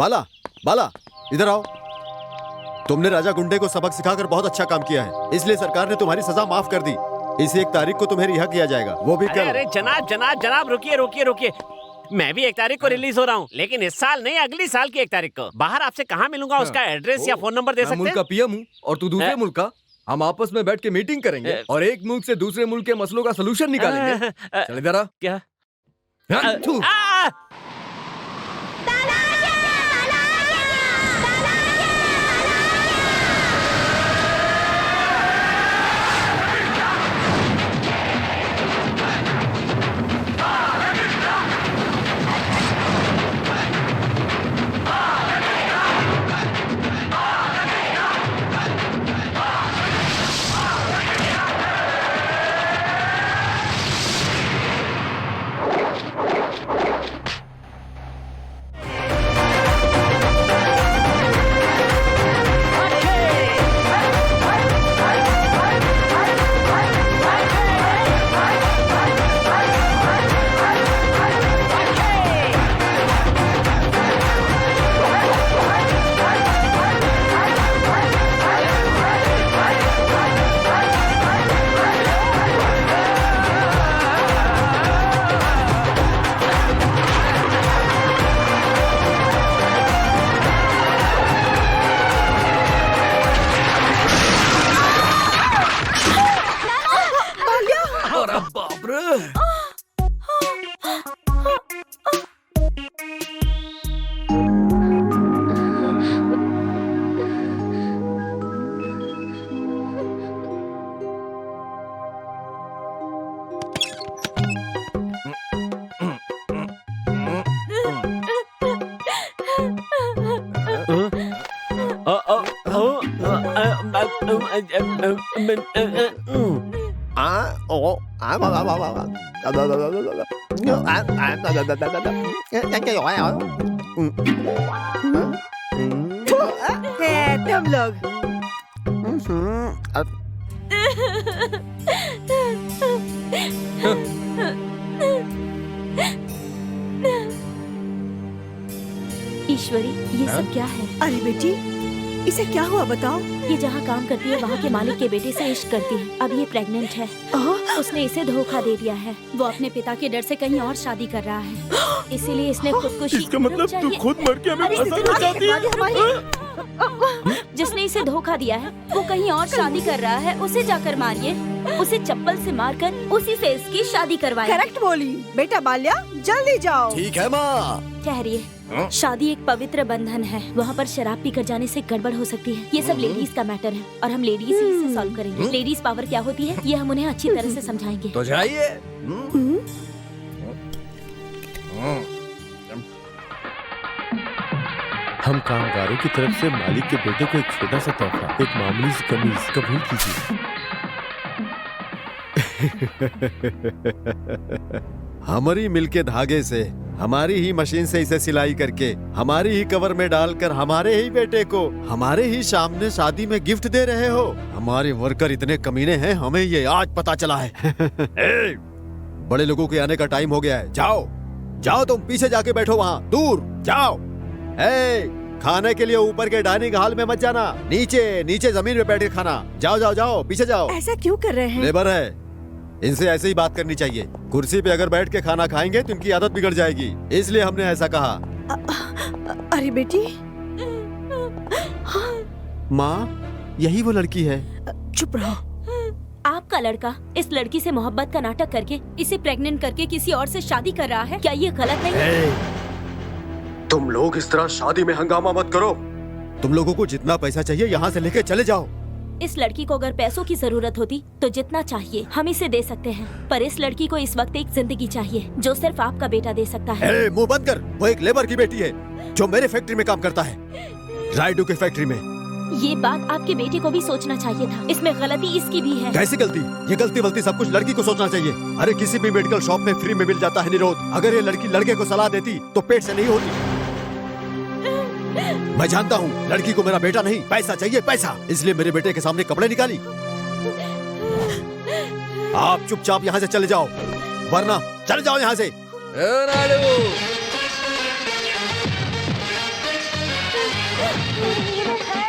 बाला, बाला, इधर आओ। तुमने राजा गुंडे को सबक सिखाकर बहुत अच्छा काम किया है, इसलिए सरकार ने तुम्हारी सजा माफ कर दी। इस 1 तारीख को तुम्हें रिहा किया जाएगा, वो भी कल।
अरे जनाब जनाब जनाब, रुकिए रुकिए रुकिए। मैं भी 1 तारीख को रिलीज हो रहा हूँ, लेकिन इस साल नहीं, अगली साल की 1 तारीख को। बाहर आपसे कहाँ मिलूंगा? उसका एड्रेस या फोन नंबर दे सकते हैं?
मुल्क का पीएम हूँ और तू दूसरे मुल्क का। हम आपस में बैठ के मीटिंग करेंगे और एक मुल्क से दूसरे मुल्क के मसलों का सलूशन निकालेंगे। चल इधर आ।
क्या?
थू।
तुम लोग
ईश्वरी, ये सब क्या है?
अरे बेटी, इसे क्या हुआ बताओ?
ये जहाँ काम करती है वहाँ के मालिक के बेटे से इश्क करती है। अब ये प्रेग्नेंट है। उसने इसे धोखा दे दिया है। वो अपने पिता के डर से कहीं और शादी कर रहा है, इसीलिए इसने खुदकुशी।
इसका मतलब तू खुद मर के हमें फंसाना चाहती है?
जिसने इसे धोखा दिया है वो कहीं और शादी कर रहा है, उसे जाकर मारिए। उसे चप्पल से मारकर उसी से इसकी शादी करवाए।
करेक्ट बोली बेटा बाल्या, जल्दी जाओ।
ठीक है माँ।
ठहरिए, शादी एक पवित्र बंधन है, वहाँ पर शराब पीकर जाने से गड़बड़ हो सकती है। ये सब लेडीज का मैटर है और हम लेडीज ही इसे सॉल्व करेंगे। लेडीज पावर क्या होती है ये हम उन्हें अच्छी तरह से समझाएंगे।
तो जाइए।
हम कामगारों की तरफ से मालिक के बेटे को एक छोटा सा तोहफा, एक मामूली सी कमीज कबूल कीजिए।
हमारी मिल के धागे से, हमारी ही मशीन से इसे सिलाई करके, हमारी ही कवर में डालकर हमारे ही बेटे को हमारे ही सामने शादी में गिफ्ट दे रहे हो। हमारे वर्कर इतने कमीने हैं, हमें ये आज पता चला है। बड़े लोगों के आने का टाइम हो गया है। जाओ जाओ, तुम पीछे जाके बैठो, वहाँ दूर जाओ। खाने के लिए ऊपर के डाइनिंग हॉल में मत जाना, नीचे नीचे जमीन पे बैठ के खाना। जाओ जाओ जाओ, पीछे जाओ।
ऐसा क्यों कर रहे हैं?
लेबर है, इनसे ऐसे ही बात करनी चाहिए। कुर्सी पे अगर बैठ के खाना खाएंगे तो इनकी आदत बिगड़ जाएगी, इसलिए हमने ऐसा कहा।
अरे बेटी।
माँ, यही वो लड़की है।
चुप रहो।
आपका लड़का इस लड़की से मोहब्बत का नाटक करके इसे प्रेग्नेंट करके किसी और से शादी कर रहा है, क्या ये गलत नहीं है?
तुम लोग इस तरह शादी में हंगामा मत करो। तुम लोगों को जितना पैसा चाहिए यहाँ से लेके चले जाओ।
इस लड़की को अगर पैसों की जरूरत होती तो जितना चाहिए हम इसे दे सकते हैं, पर इस लड़की को इस वक्त एक जिंदगी चाहिए जो सिर्फ आपका बेटा दे सकता है।
मुंह बंद कर, वो एक लेबर की बेटी है जो मेरे फैक्ट्री में काम करता है, राइडू की फैक्ट्री में।
ये बात आपके बेटे को भी सोचना चाहिए था, इसमें गलती इसकी भी है।
कैसी गलती? ये गलती वलती सब कुछ लड़की को सोचना चाहिए। अरे किसी भी मेडिकल शॉप में फ्री में मिल जाता है निरोध। अगर ये लड़की लड़के को सलाह देती तो पेट से नहीं होती। मैं जानता हूँ लड़की को मेरा बेटा नहीं, पैसा चाहिए, पैसा। इसलिए मेरे बेटे के सामने कपड़े निकाली। आप चुपचाप यहाँ से चले जाओ, वरना चले जाओ यहाँ से।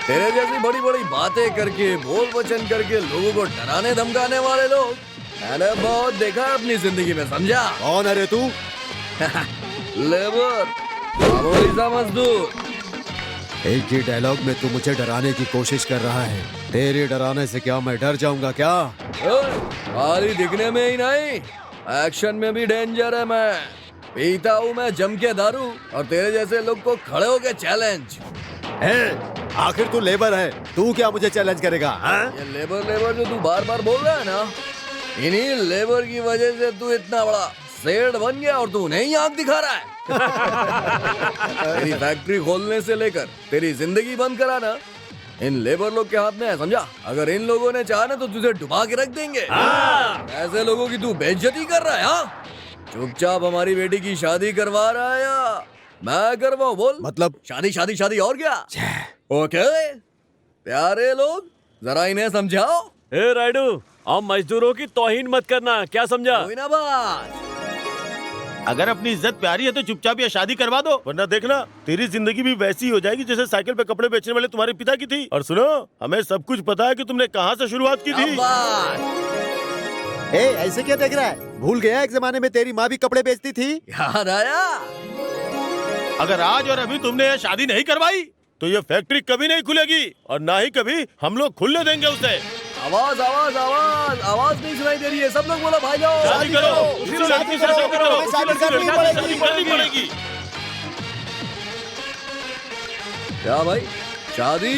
तेरे जैसी बड़ी बड़ी बातें करके, बोल वचन करके लोगों को डराने धमकाने वाले लोग मैंने बहुत देखा है अपनी जिंदगी में, समझा?
कौन है रे तू?
लेबर, मामूली सा मजदूर।
एक ही डायलॉग में तू मुझे डराने की कोशिश कर रहा है। तेरे डराने से क्या मैं डर जाऊंगा क्या?
खाली दिखने में ही नहीं, एक्शन में भी डेंजर है। मैं पीता हूँ मैं जम के दारू, और तेरे जैसे लोग को खड़े होके चैलेंज।
आखिर तू लेबर है, तू क्या मुझे चैलेंज करेगा?
ये लेबर लेबर जो तू बार बार बोल रहा है ना, इन्हीं लेबर की वजह से तू इतना बड़ा सेठ बन गया और तू नहीं आंख दिखा रहा है। तेरी फैक्ट्री खोलने से लेकर तेरी जिंदगी बंद कराना इन लेबर लोग के हाथ में है, समझा? अगर इन लोगों ने चाहा ना तो तुझे डुबा के रख देंगे। ऐसे लोगों की तू बेइज्जती कर रहा है। हाँ, चुपचाप हमारी बेटी की शादी करवा रहा है या मैं करवाऊं? बोल।
मतलब
शादी शादी शादी और क्या? ओके प्यारे लोग, जरा इन्हें समझाओ।
ए राइडू, हम मजदूरों की तौहीन मत करना, क्या समझा?
कोई ना बात।
अगर अपनी इज्जत प्यारी है तो चुपचाप ये शादी करवा दो, वरना देखना तेरी जिंदगी भी वैसी हो जाएगी जैसे साइकिल पे कपड़े बेचने वाले तुम्हारे पिता की थी। और सुनो, हमें सब कुछ पता है कि तुमने कहाँ से शुरुआत की थी।
ऐसे क्या देख रहा है? भूल गया एक जमाने में तेरी माँ भी कपड़े बेचती थी?
याद आया?
अगर आज और अभी तुमने ये शादी नहीं करवाई तो ये फैक्ट्री कभी नहीं खुलेगी और ना ही कभी हम लोग खुलने देंगे उसे।
आवाज आवाज आवाज आवाज नहीं सुनाई दे रही है। सब लोग बोलो भाई जाओ
शादी करो, उसी लड़की से शादी करो, उसी लड़की से शादी करनी पड़ेगी।
क्या भाई, शादी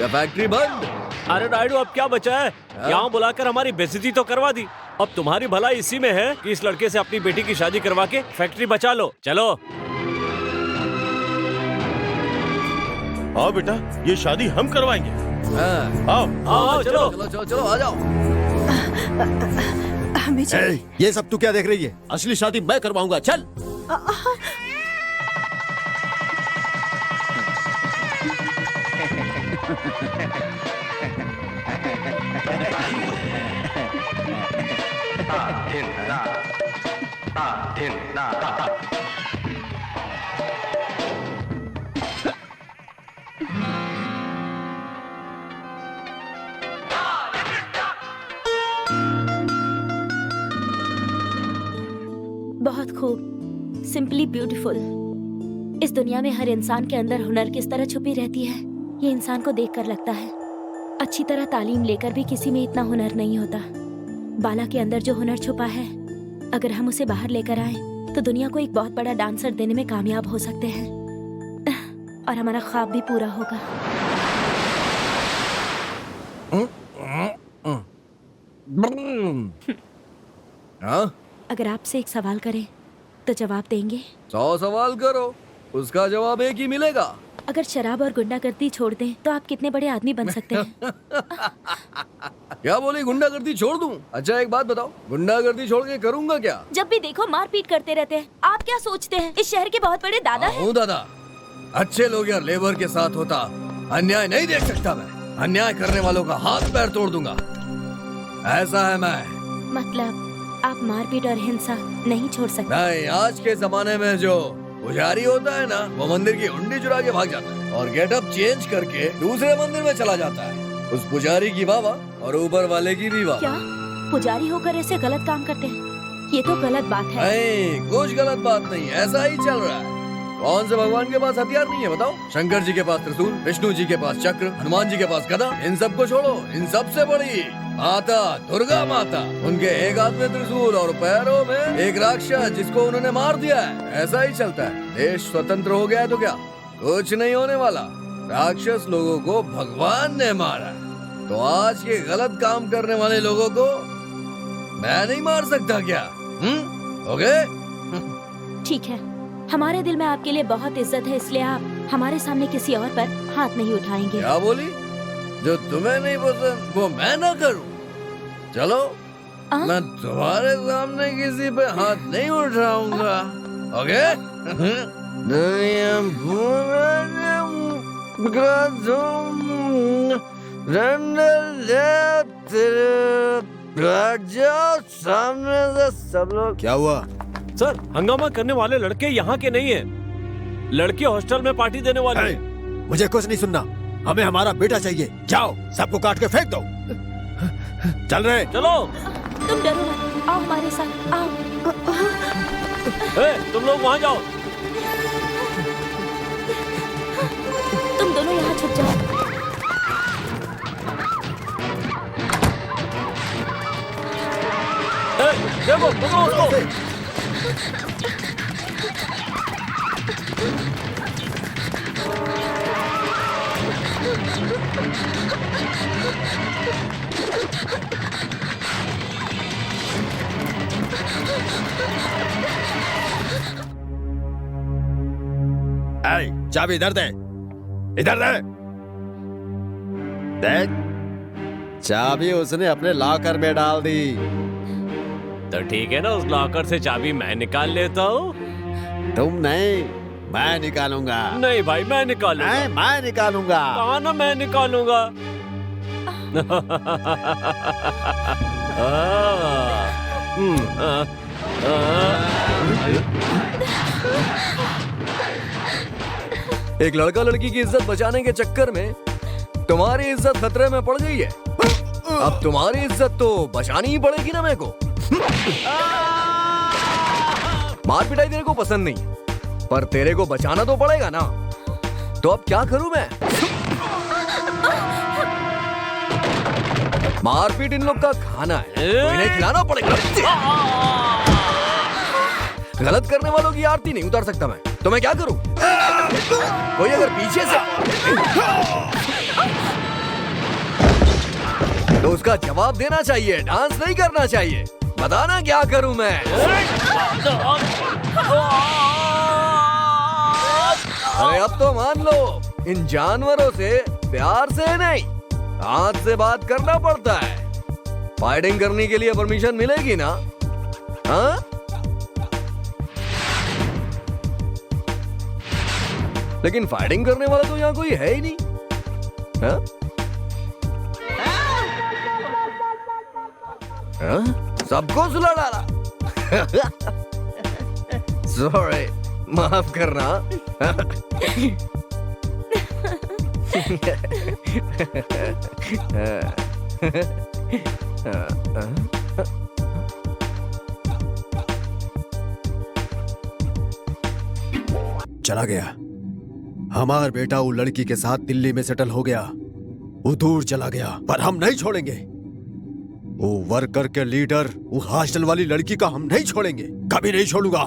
या फैक्ट्री बंद?
अरे राइडू, अब क्या बचा है? यहाँ बुलाकर हमारी बेइज्जती तो करवा दी। अब तुम्हारी भलाई इसी में है कि इस लड़के से अपनी बेटी की शादी करवा के फैक्ट्री बचा लो। चलो
आओ बेटा, ये शादी हम करवाएंगे। आओ
आओ, चलो
चलो चलो चलो आ जाओ।
हमें चाहिए।
ये सब तू क्या देख रही है? असली शादी मैं करवाऊंगा, चल।
बहुत खूब, सिंपली ब्यूटीफुल। इस दुनिया में हर इंसान के अंदर हुनर किस तरह छुपी रहती है, ये इंसान को देखकर लगता है। अच्छी तरह तालीम लेकर भी किसी में इतना हुनर नहीं होता। बाला के अंदर जो हुनर छुपा है, अगर हम उसे बाहर लेकर आए तो दुनिया को एक बहुत बड़ा डांसर देने में कामयाब हो सकते हैं और हमारा ख्वाब भी पूरा होगा।
हाँ?
अगर आपसे एक सवाल करें तो जवाब देंगे?
100 सवाल करो, उसका जवाब एक ही मिलेगा।
अगर शराब और गुंडागर्दी छोड़ दें तो आप कितने बड़े आदमी बन सकते हैं?
क्या बोली, गुंडागर्दी छोड़ दूं? अच्छा एक बात बताओ, गुंडागर्दी छोड़ के करूंगा क्या?
जब भी देखो मारपीट करते रहते हैं। आप क्या सोचते हैं इस शहर के बहुत बड़े दादा हैं?
हूँ दादा। अच्छे लोग या लेबर के साथ होता अन्याय नहीं देख सकता मैं। अन्याय करने वालों का हाथ पैर तोड़ दूंगा, ऐसा है मैं।
मतलब आप मारपीट और हिंसा नहीं छोड़ सकते?
नहीं, आज के जमाने में जो पुजारी होता है ना, वो मंदिर की हुंडी चुरा के भाग जाता है और गेटअप चेंज करके दूसरे मंदिर में चला जाता है। उस पुजारी की वाह और ऊपर वाले की भी वाह।
क्या पुजारी होकर ऐसे गलत काम करते हैं? ये तो गलत बात है।
नहीं, कुछ गलत बात नहीं, ऐसा ही चल रहा है। कौन से भगवान के पास हथियार नहीं है बताओ? शंकर जी के पास त्रिशूल, विष्णु जी के पास चक्र, हनुमान जी के पास गदा। इन सबको छोड़ो, इन सबसे बड़ी माता दुर्गा माता, उनके एक हाथ में त्रिशूल और पैरों में एक राक्षस जिसको उन्होंने मार दिया है। ऐसा ही चलता है। देश स्वतंत्र हो गया है तो क्या? कुछ नहीं होने वाला। राक्षस लोगों को भगवान ने मारा, तो आज के गलत काम करने वाले लोगों को मैं नहीं मार सकता क्या? ओके?
ठीक है, हमारे दिल में आपके लिए बहुत इज्जत है, इसलिए आप हमारे सामने किसी और पर हाथ नहीं उठाएंगे।
क्या बोली? जो तुम्हें नहीं पसंद वो मैं ना करूं? चलो मैं तुम्हारे सामने किसी पे हाथ नहीं उठाऊंगा। ओके? सामने से सब लोग।
क्या हुआ
सर? हंगामा करने वाले लड़के यहाँ के नहीं हैं। लड़के हॉस्टल में पार्टी देने वाले हैं।
मुझे कुछ नहीं सुनना। हमें हमारा बेटा चाहिए। जाओ, सबको काट के फेंक दो। चल रहे।
चलो।
तुम डरो मत, आओ हमारे साथ, आओ।
तुम लोग वहाँ जाओ।
तुम दोनों यहाँ छुप जाओ।
देखो, पकड़ो उसको।
चाबी इधर दे, इधर दे। देख, चाबी उसने अपने लॉकर में डाल दी।
तो ठीक है ना, उस लॉकर से चाबी मैं निकाल लेता हूँ।
तुम नहीं, मैं निकालूंगा।
नहीं भाई, मैं निकालूंगा।
नहीं, मैं निकालूंगा।
कहाँ ना मैं निकालूंगा।
एक लड़का लड़की की इज्जत बचाने के चक्कर में तुम्हारी इज्जत खतरे में पड़ गई है। अब तुम्हारी इज्जत तो बचानी ही पड़ेगी ना मेरे को। मार पिटाई तेरे को पसंद नहीं, पर तेरे को बचाना तो पड़ेगा ना। तो अब क्या करूं मैं? मारपीट इन लोग का खाना है, तो इन्हें खिलाना पड़ेगा। गलत करने वालों की आरती नहीं उतार सकता मैं, तो मैं क्या करूं? कोई अगर पीछे से तो उसका जवाब देना चाहिए, डांस नहीं करना चाहिए। बताना क्या करूं मैं? अरे अब तो मान लो, इन जानवरों से प्यार से नहीं, हाथ से बात करना पड़ता है। फाइटिंग करने के लिए परमिशन मिलेगी ना? हाँ? लेकिन फाइटिंग करने वाला तो यहाँ कोई है ही नहीं। हाँ? हाँ? सबको सुला डाला। सॉरी, माफ करना।
चला गया। हमार बेटा वो लड़की के साथ दिल्ली में सेटल हो गया, वो दूर चला गया, पर हम नहीं छोड़ेंगे। वो वर्कर के लीडर, वो हॉस्टल वाली लड़की का हम नहीं छोड़ेंगे, कभी नहीं छोड़ूंगा।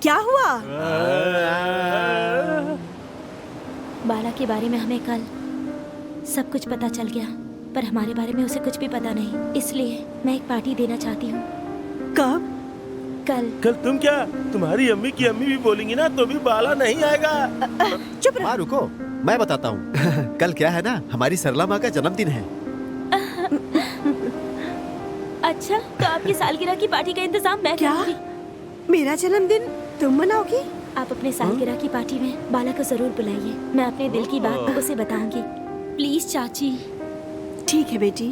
क्या हुआ?
बाला के बारे में हमें कल सब कुछ पता चल गया, पर हमारे बारे में उसे कुछ भी पता नहीं। इसलिए मैं एक पार्टी देना चाहती हूँ।
कब?
कल
तुम क्या, तुम्हारी अम्मी की अम्मी भी बोलेंगी ना तो भी बाला नहीं आएगा।
चुप रहो।
रुको, मैं बताता हूँ। कल क्या है ना, हमारी सरला माँ का जन्मदिन है।
अच्छा, तो आपकी सालगिरह की पार्टी का इंतजाम मैं
क्या?
करूंगी।
मेरा जन्मदिन तुम मनाओगी?
आप अपने सालगिरह की पार्टी में बाला को जरूर बुलाइए। मैं अपने दिल की बात उसे बताऊंगी। प्लीज चाची।
ठीक है बेटी,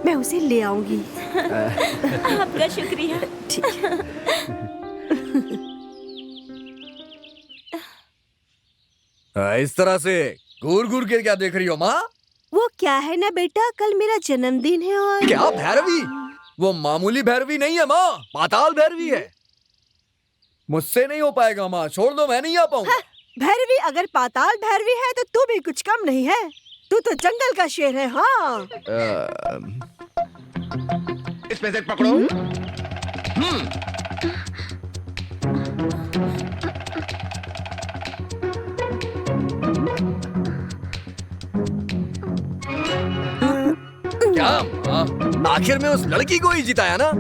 मैं उसे ले आऊंगी।
आपका शुक्रिया।
ठीक है।
इस तरह से घूर घूर के क्या देख रही हो माँ?
वो क्या है ना बेटा, कल मेरा जन्मदिन है और
क्या भैरवी? वो मामूली भैरवी नहीं है माँ, पाताल भैरवी है। मुझसे नहीं हो पाएगा माँ, छोड़ दो, मैं नहीं आ पाऊंगा।
भैरवी अगर पाताल भैरवी है तो तू भी कुछ कम नहीं है। तू तो जंगल का शेर है। हाँ,
इसमें से पकड़ो।
क्या आखिर में उस लड़की को ही जिताया ना?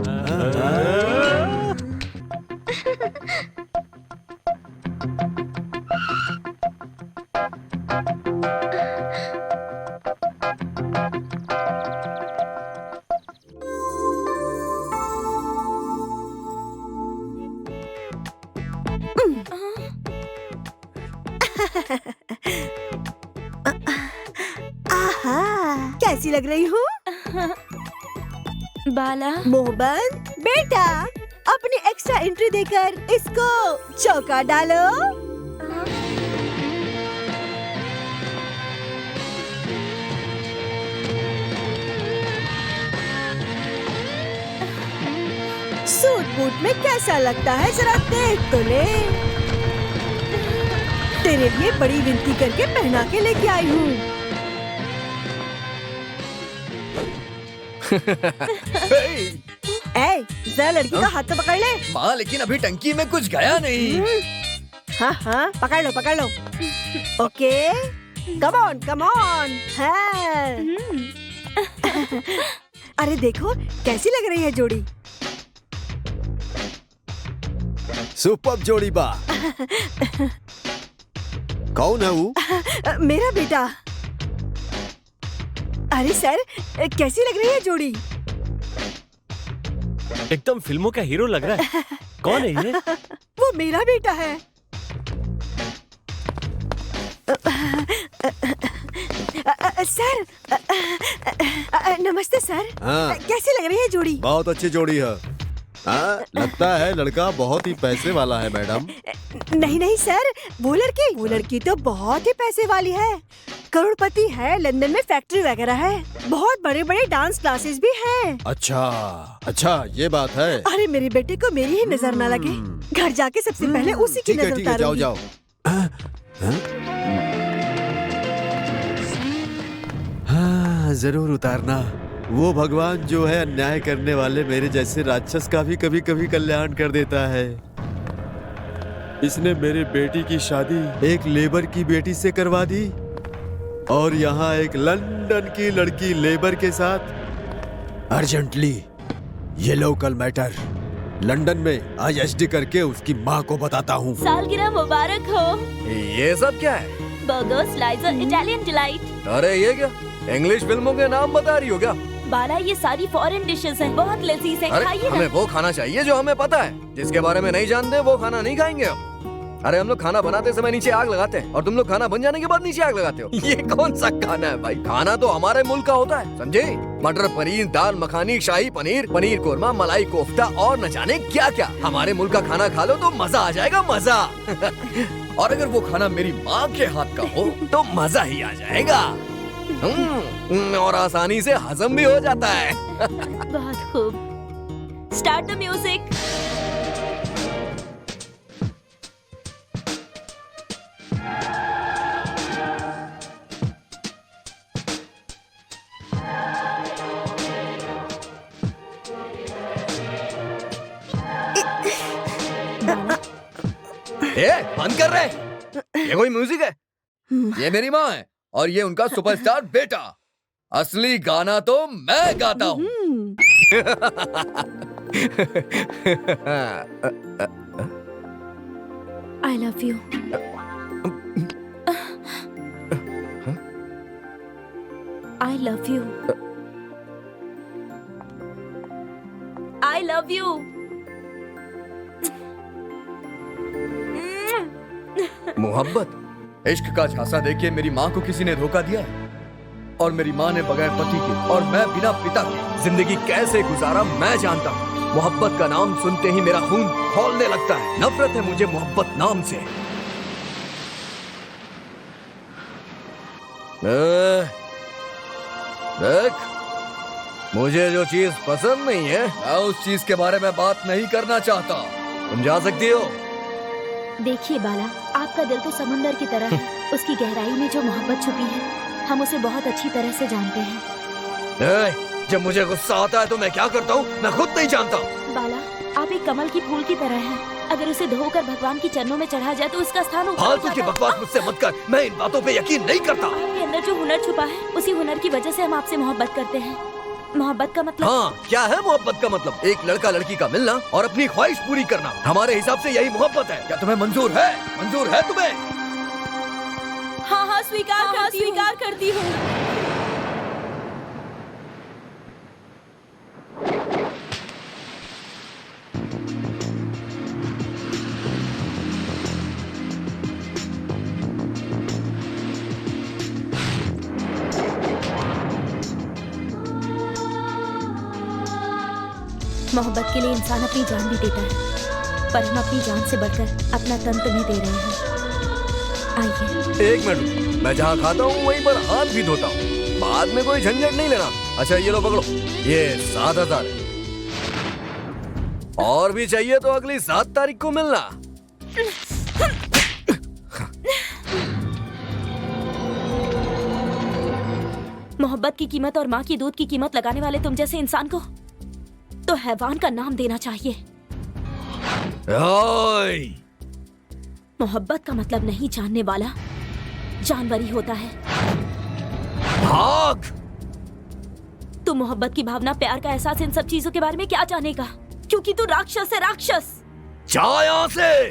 आहा, कैसी लग रही हूँ?
बाला।
मोहबन बेटा, अपनी एक्स्ट्रा एंट्री देकर इसको चौका डालो। सूट बूट में कैसा लगता है जरा देख तो ले। तेरे लिए बड़ी विनती करके पहना के लेके आई हूँ। ए, जरा लड़की का हाथ तो पकड़ ले।
माँ लेकिन अभी टंकी में कुछ गया नहीं।
हाँ हाँ, पकड़ लो पकड़ लो। Okay, come on come on. हाँ। अरे देखो कैसी लग रही है जोड़ी।
सुपर जोड़ी बा। कौन है वो?
मेरा बेटा। अरे सर, कैसी लग रही है जोड़ी?
एकदम फिल्मों का हीरो लग रहा है। कौन है ये?
वो मेरा बेटा है। सर, नमस्ते सर।
हाँ।
कैसी लग रही है जोड़ी?
बहुत अच्छी जोड़ी है। हाँ, लगता है लड़का बहुत ही पैसे वाला है मैडम।
नहीं नहीं सर, वो लड़की तो बहुत ही पैसे वाली है। करोड़पति है, लंदन में फैक्ट्री वगैरह है, बहुत बड़े बड़े डांस क्लासेस भी हैं।
अच्छा ये बात है।
अरे मेरे बेटे को मेरी ही नजर ना लगे, घर जाके सबसे पहले उसी की नजर
ठीक है, जाओ जाओ। हाँ, जरूर उतारना। वो भगवान जो है अन्याय करने वाले मेरे जैसे राक्षस का भी कभी कभी कल्याण कर देता है। इसने मेरे बेटी की शादी एक लेबर की बेटी से करवा दी और यहाँ एक लंदन की लड़की लेबर के साथ। अर्जेंटली ये लोकल मैटर लंदन में ISD करके उसकी माँ को बताता हूँ।
सालगिरह मुबारक हो।
ये सब क्या है?
Burger, slicer, Italian delight.
अरे ये क्या, इंग्लिश फिल्मों के नाम बता रही हो क्या?
बाला, ये सारी फॉरेन डिशेस हैं, बहुत लजीज हैं,
अरे
खाइए
हमें
ना।
वो खाना चाहिए जो हमें पता है, जिसके बारे में नहीं जानते वो खाना नहीं खाएंगे हम। अरे हम लोग खाना बनाते समय नीचे आग लगाते हैं और तुम लोग खाना बन जाने के बाद नीचे आग लगाते हो। ये कौन सा खाना है भाई? खाना तो हमारे मुल्क का होता है, समझे? मटर पनीर, दाल मखानी, शाही पनीर, पनीर कोरमा, मलाई कोफ्ता और न जाने क्या क्या। हमारे मुल्क का खाना खा लो तो मजा आ जाएगा, मजा। और अगर वो खाना मेरी माँ के हाथ का हो तो मजा ही आ जाएगा। और आसानी से हजम भी हो जाता है।
बहुत खूब। Start the music.
बंद कर रहे। ये कोई म्यूजिक है? ये मेरी माँ है और ये उनका सुपरस्टार बेटा। असली गाना तो मैं गाता हूँ।
I love you. I love you. I love you.
मोहब्बत, इश्क का झांसा देके मेरी माँ को किसी ने धोखा दिया है और मेरी माँ ने बगैर पति के और मैं बिना पिता के जिंदगी कैसे गुजारा मैं जानता हूँ। मोहब्बत का नाम सुनते ही मेरा खून खौलने लगता है। नफरत है मुझे मोहब्बत नाम से। देख, मुझे जो चीज पसंद नहीं है मैं उस चीज के बारे में बात नहीं करना चाहता। तुम जा सकती हो।
देखिए बाला, आपका दिल तो समुंदर की तरह है। उसकी गहराई में जो मोहब्बत छुपी है हम उसे बहुत अच्छी तरह से जानते हैं।
जब मुझे गुस्सा आता है तो मैं क्या करता हूँ मैं खुद नहीं जानता।
बाला, आप एक कमल की फूल की तरह हैं। अगर उसे धोकर भगवान की चरणों में चढ़ा जाए तो उसका स्थान ऊपर
फालतू
हो
की
जाता है।
बकवास मुझसे मत कर, मैं इन बातों पे यकीन नहीं करता।
आपके अंदर जो हुनर छुपा है उसी हुनर की वजह से हम आपसे मोहब्बत करते हैं। मोहब्बत का मतलब?
हाँ, क्या है मोहब्बत का मतलब? एक लड़का लड़की का मिलना और अपनी ख्वाहिश पूरी करना। हमारे हिसाब से यही मोहब्बत है। क्या तुम्हें मंजूर है? मंजूर है तुम्हें?
हाँ हाँ, स्वीकार करती हूँ। मोहब्बत के लिए इंसान अपनी जान भी देता है, पर हम अपनी जान से बढ़कर अपना तन तुम्हें दे रहे हैं। आइए।
एक मिनट, मैं जहाँ खाता हूँ वहीं पर हाथ भी धोता हूँ, बाद में कोई झंझट नहीं लेना। अच्छा ये लो पकड़ो, ये 7,000 है। और भी चाहिए तो अगली 7 तारीख को मिलना।
मोहब्बत की कीमत और माँ की दूध की कीमत लगाने वाले तुम जैसे इंसान को तो हैवान का नाम देना चाहिए।
ओए!
मोहब्बत का मतलब नहीं जानने वाला जानवर ही होता है।
भाग!
तू मोहब्बत की भावना, प्यार का एहसास, इन सब चीजों के बारे में क्या जानेगा? क्योंकि तू राक्षस है, राक्षस।
जा यहाँ से।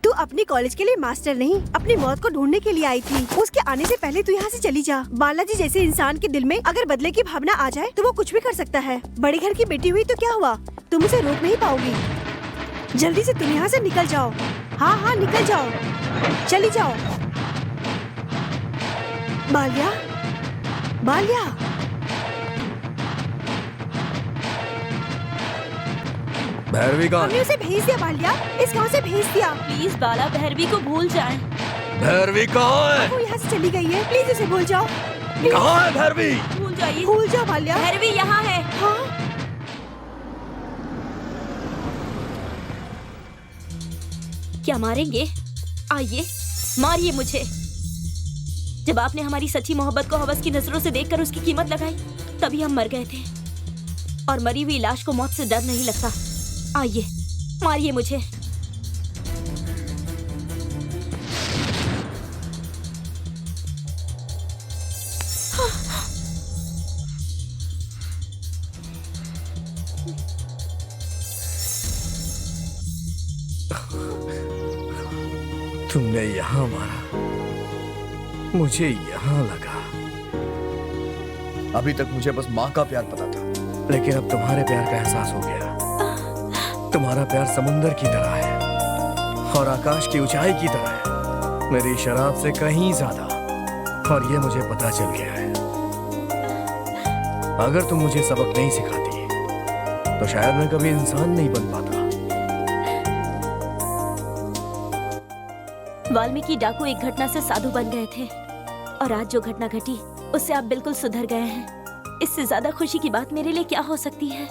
तू अपने कॉलेज के लिए मास्टर नहीं, अपनी मौत को ढूंढने के लिए आई थी। उसके आने से पहले तू यहाँ से चली जा। बालाजी जैसे इंसान के दिल में अगर बदले की भावना आ जाए तो वो कुछ भी कर सकता है। बड़े घर की बेटी हुई तो क्या हुआ, तुम उसे रोक नहीं पाओगी। जल्दी से तुम यहाँ से निकल जाओ। हाँ हाँ निकल जाओ, चली जाओ। बाल्या, बाल्या।
भैरवी कहाँ?
हमने उसे भेज दिया बाल्या, इस गांव से भेज दिया।
प्लीज बाला, भैरवी को भूल जाएं।
भैरवी कहाँ है?
वो यहाँ से चली गई है, प्लीज उसे भूल जाओ।
कहाँ है भैरवी?
भूल जाइए।
भूल जाओ बाल्या।
भैरवी यहाँ है।
हाँ?
क्या मारेंगे? आइए, मारिए मुझे। जब आपने हमारी सच्ची मोहब्बत को हवस की नजरों से देखकर उसकी कीमत लगाई, तभी हम मर गए थे। और मरी हुई लाश को मौत से डर नहीं लगता। आइए, मारिए मुझे।
तुमने यहाँ मारा, मुझे यहाँ लगा। अभी तक मुझे बस माँ का प्यार पता था, लेकिन अब तुम्हारे प्यार का एहसास हो गया। तुम्हारा प्यार समुंदर की तरह है और आकाश की ऊंचाई की तरह है, मेरी शराब से कहीं ज्यादा। और ये मुझे पता चल गया है। अगर तुम मुझे सबक नहीं सिखाती तो शायद मैं कभी इंसान नहीं बन पाता।
वाल्मीकि डाकू एक घटना से साधु बन गए थे, और आज जो घटना घटी उससे आप बिल्कुल सुधर गए हैं। इससे ज्यादा खुशी की बात मेरे लिए क्या हो सकती है?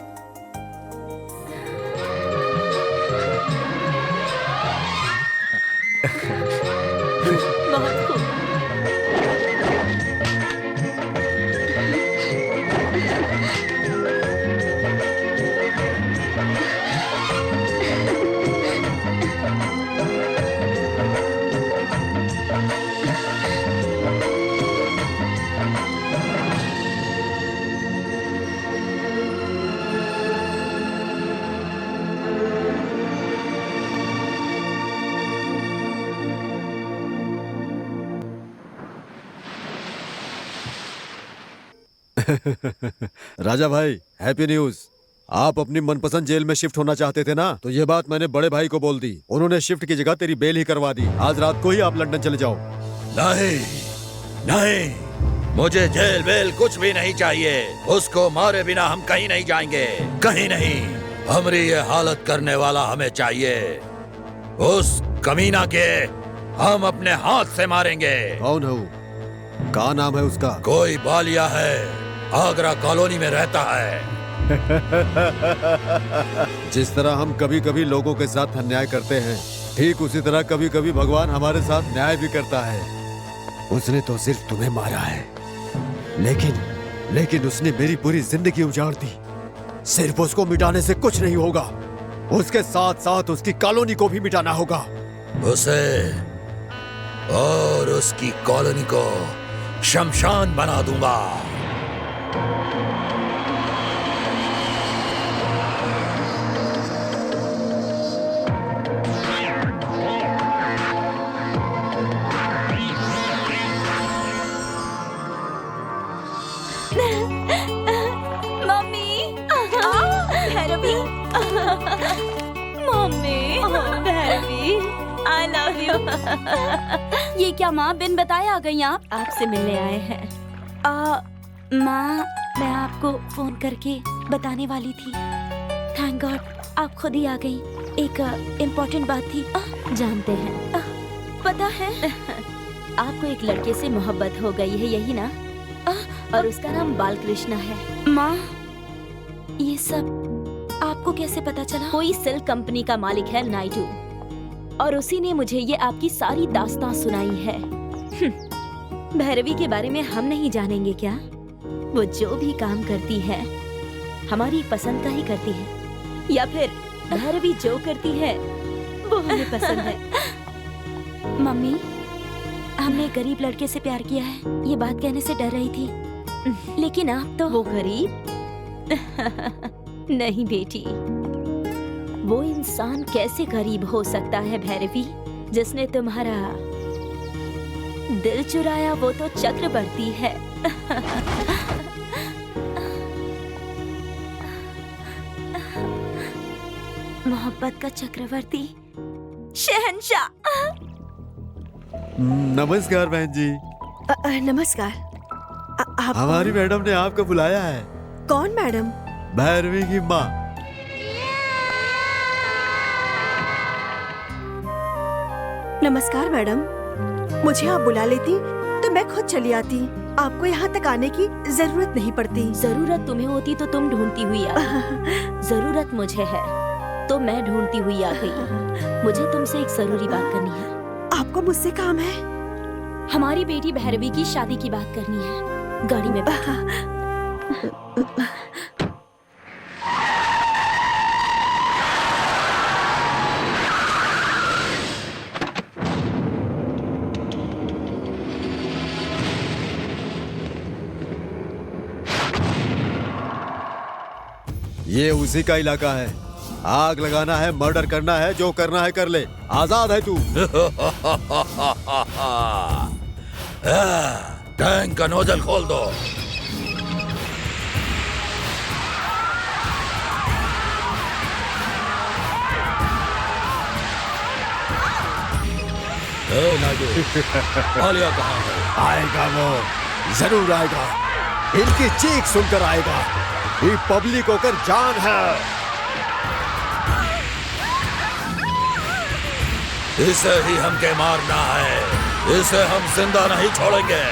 बहुत खूब।
राजा भाई, हैप्पी न्यूज। आप अपनी मनपसंद जेल में शिफ्ट होना चाहते थे ना, तो ये बात मैंने बड़े भाई को बोल दी। उन्होंने शिफ्ट की जगह तेरी बेल ही करवा दी। आज रात को ही आप लंदन चले जाओ।
नहीं नहीं, मुझे जेल बेल कुछ भी नहीं चाहिए। उसको मारे बिना हम कहीं नहीं जाएंगे, कहीं नहीं। हमारी ये हालत करने वाला हमें चाहिए। उस कमीना के हम अपने हाथ से मारेंगे।
कौन है वो? क्या नाम है उसका?
कोई बालिया है, आगरा कॉलोनी में रहता है।
जिस तरह हम कभी कभी लोगों के साथ अन्याय करते हैं, ठीक उसी तरह कभी कभी भगवान हमारे साथ न्याय भी करता है। उसने तो सिर्फ तुम्हें मारा है, लेकिन उसने मेरी पूरी जिंदगी उजाड़ दी। सिर्फ उसको मिटाने से कुछ नहीं होगा, उसके साथ साथ उसकी कॉलोनी को भी मिटाना होगा।
उसे और उसकी कॉलोनी को शमशान बना दूंगा।
Mummy, Bhairavi, mummy, Bhairavi, I love you। ये क्या माँ, बिन बताए आ गई आप? आपसे मिलने आए हैं। माँ, मैं आपको फोन करके बताने वाली थी। थैंक गॉड आप खुद ही आ गई। एक इम्पोर्टेंट बात थी। जानते हैं, पता है आपको एक लड़के से मोहब्बत हो गई है, यही ना? और उसका नाम बालकृष्ण है। माँ, ये सब आपको कैसे पता चला? कोई सिल्क कंपनी का मालिक है नायडू, और उसी ने मुझे ये आपकी सारी दास्तां सुनाई है। भैरवी के बारे में हम नहीं जानेंगे क्या? वो जो भी काम करती है हमारी पसंद का ही करती है, या फिर भैरवी जो करती है वो हमें पसंद है। मम्मी, हमने एक गरीब लड़के से प्यार किया है, ये बात कहने से डर रही थी, लेकिन आप तो। वो गरीब नहीं बेटी, वो इंसान कैसे गरीब हो सकता है भैरवी? जिसने तुम्हारा दिल चुराया वो तो चक्रवर्ती है। मोहब्बत का चक्रवर्ती, शहंशाह।
नमस्कार बहन जी।
नमस्कार। आप
हमारी मैडम ने आपको बुलाया है।
कौन मैडम?
भैरवी की माँ।
नमस्कार मैडम, मुझे आप बुला लेती तो मैं खुद चली आती। आपको यहाँ तक आने की जरूरत नहीं पड़ती।
जरूरत तुम्हें होती तो तुम ढूंढती हुई आ गई। जरूरत मुझे है तो मैं ढूंढती हुई आ गई। मुझे तुमसे एक जरूरी बात करनी है।
आपको मुझसे काम है?
हमारी बेटी भैरवी की शादी की बात करनी है। गाड़ी में बैठो।
ये उसी का इलाका है। आग लगाना है, मर्डर करना है, जो करना है कर ले। आजाद है तू।
टैंक का नोजल खोल दो। आलिया कहाँ है?
आएगा वो, जरूर आएगा। इनकी चीख सुनकर आएगा। ये पब्लिक होकर जान है।
इसे ही हमके मारना है। इसे हम जिंदा नहीं छोड़ेंगे।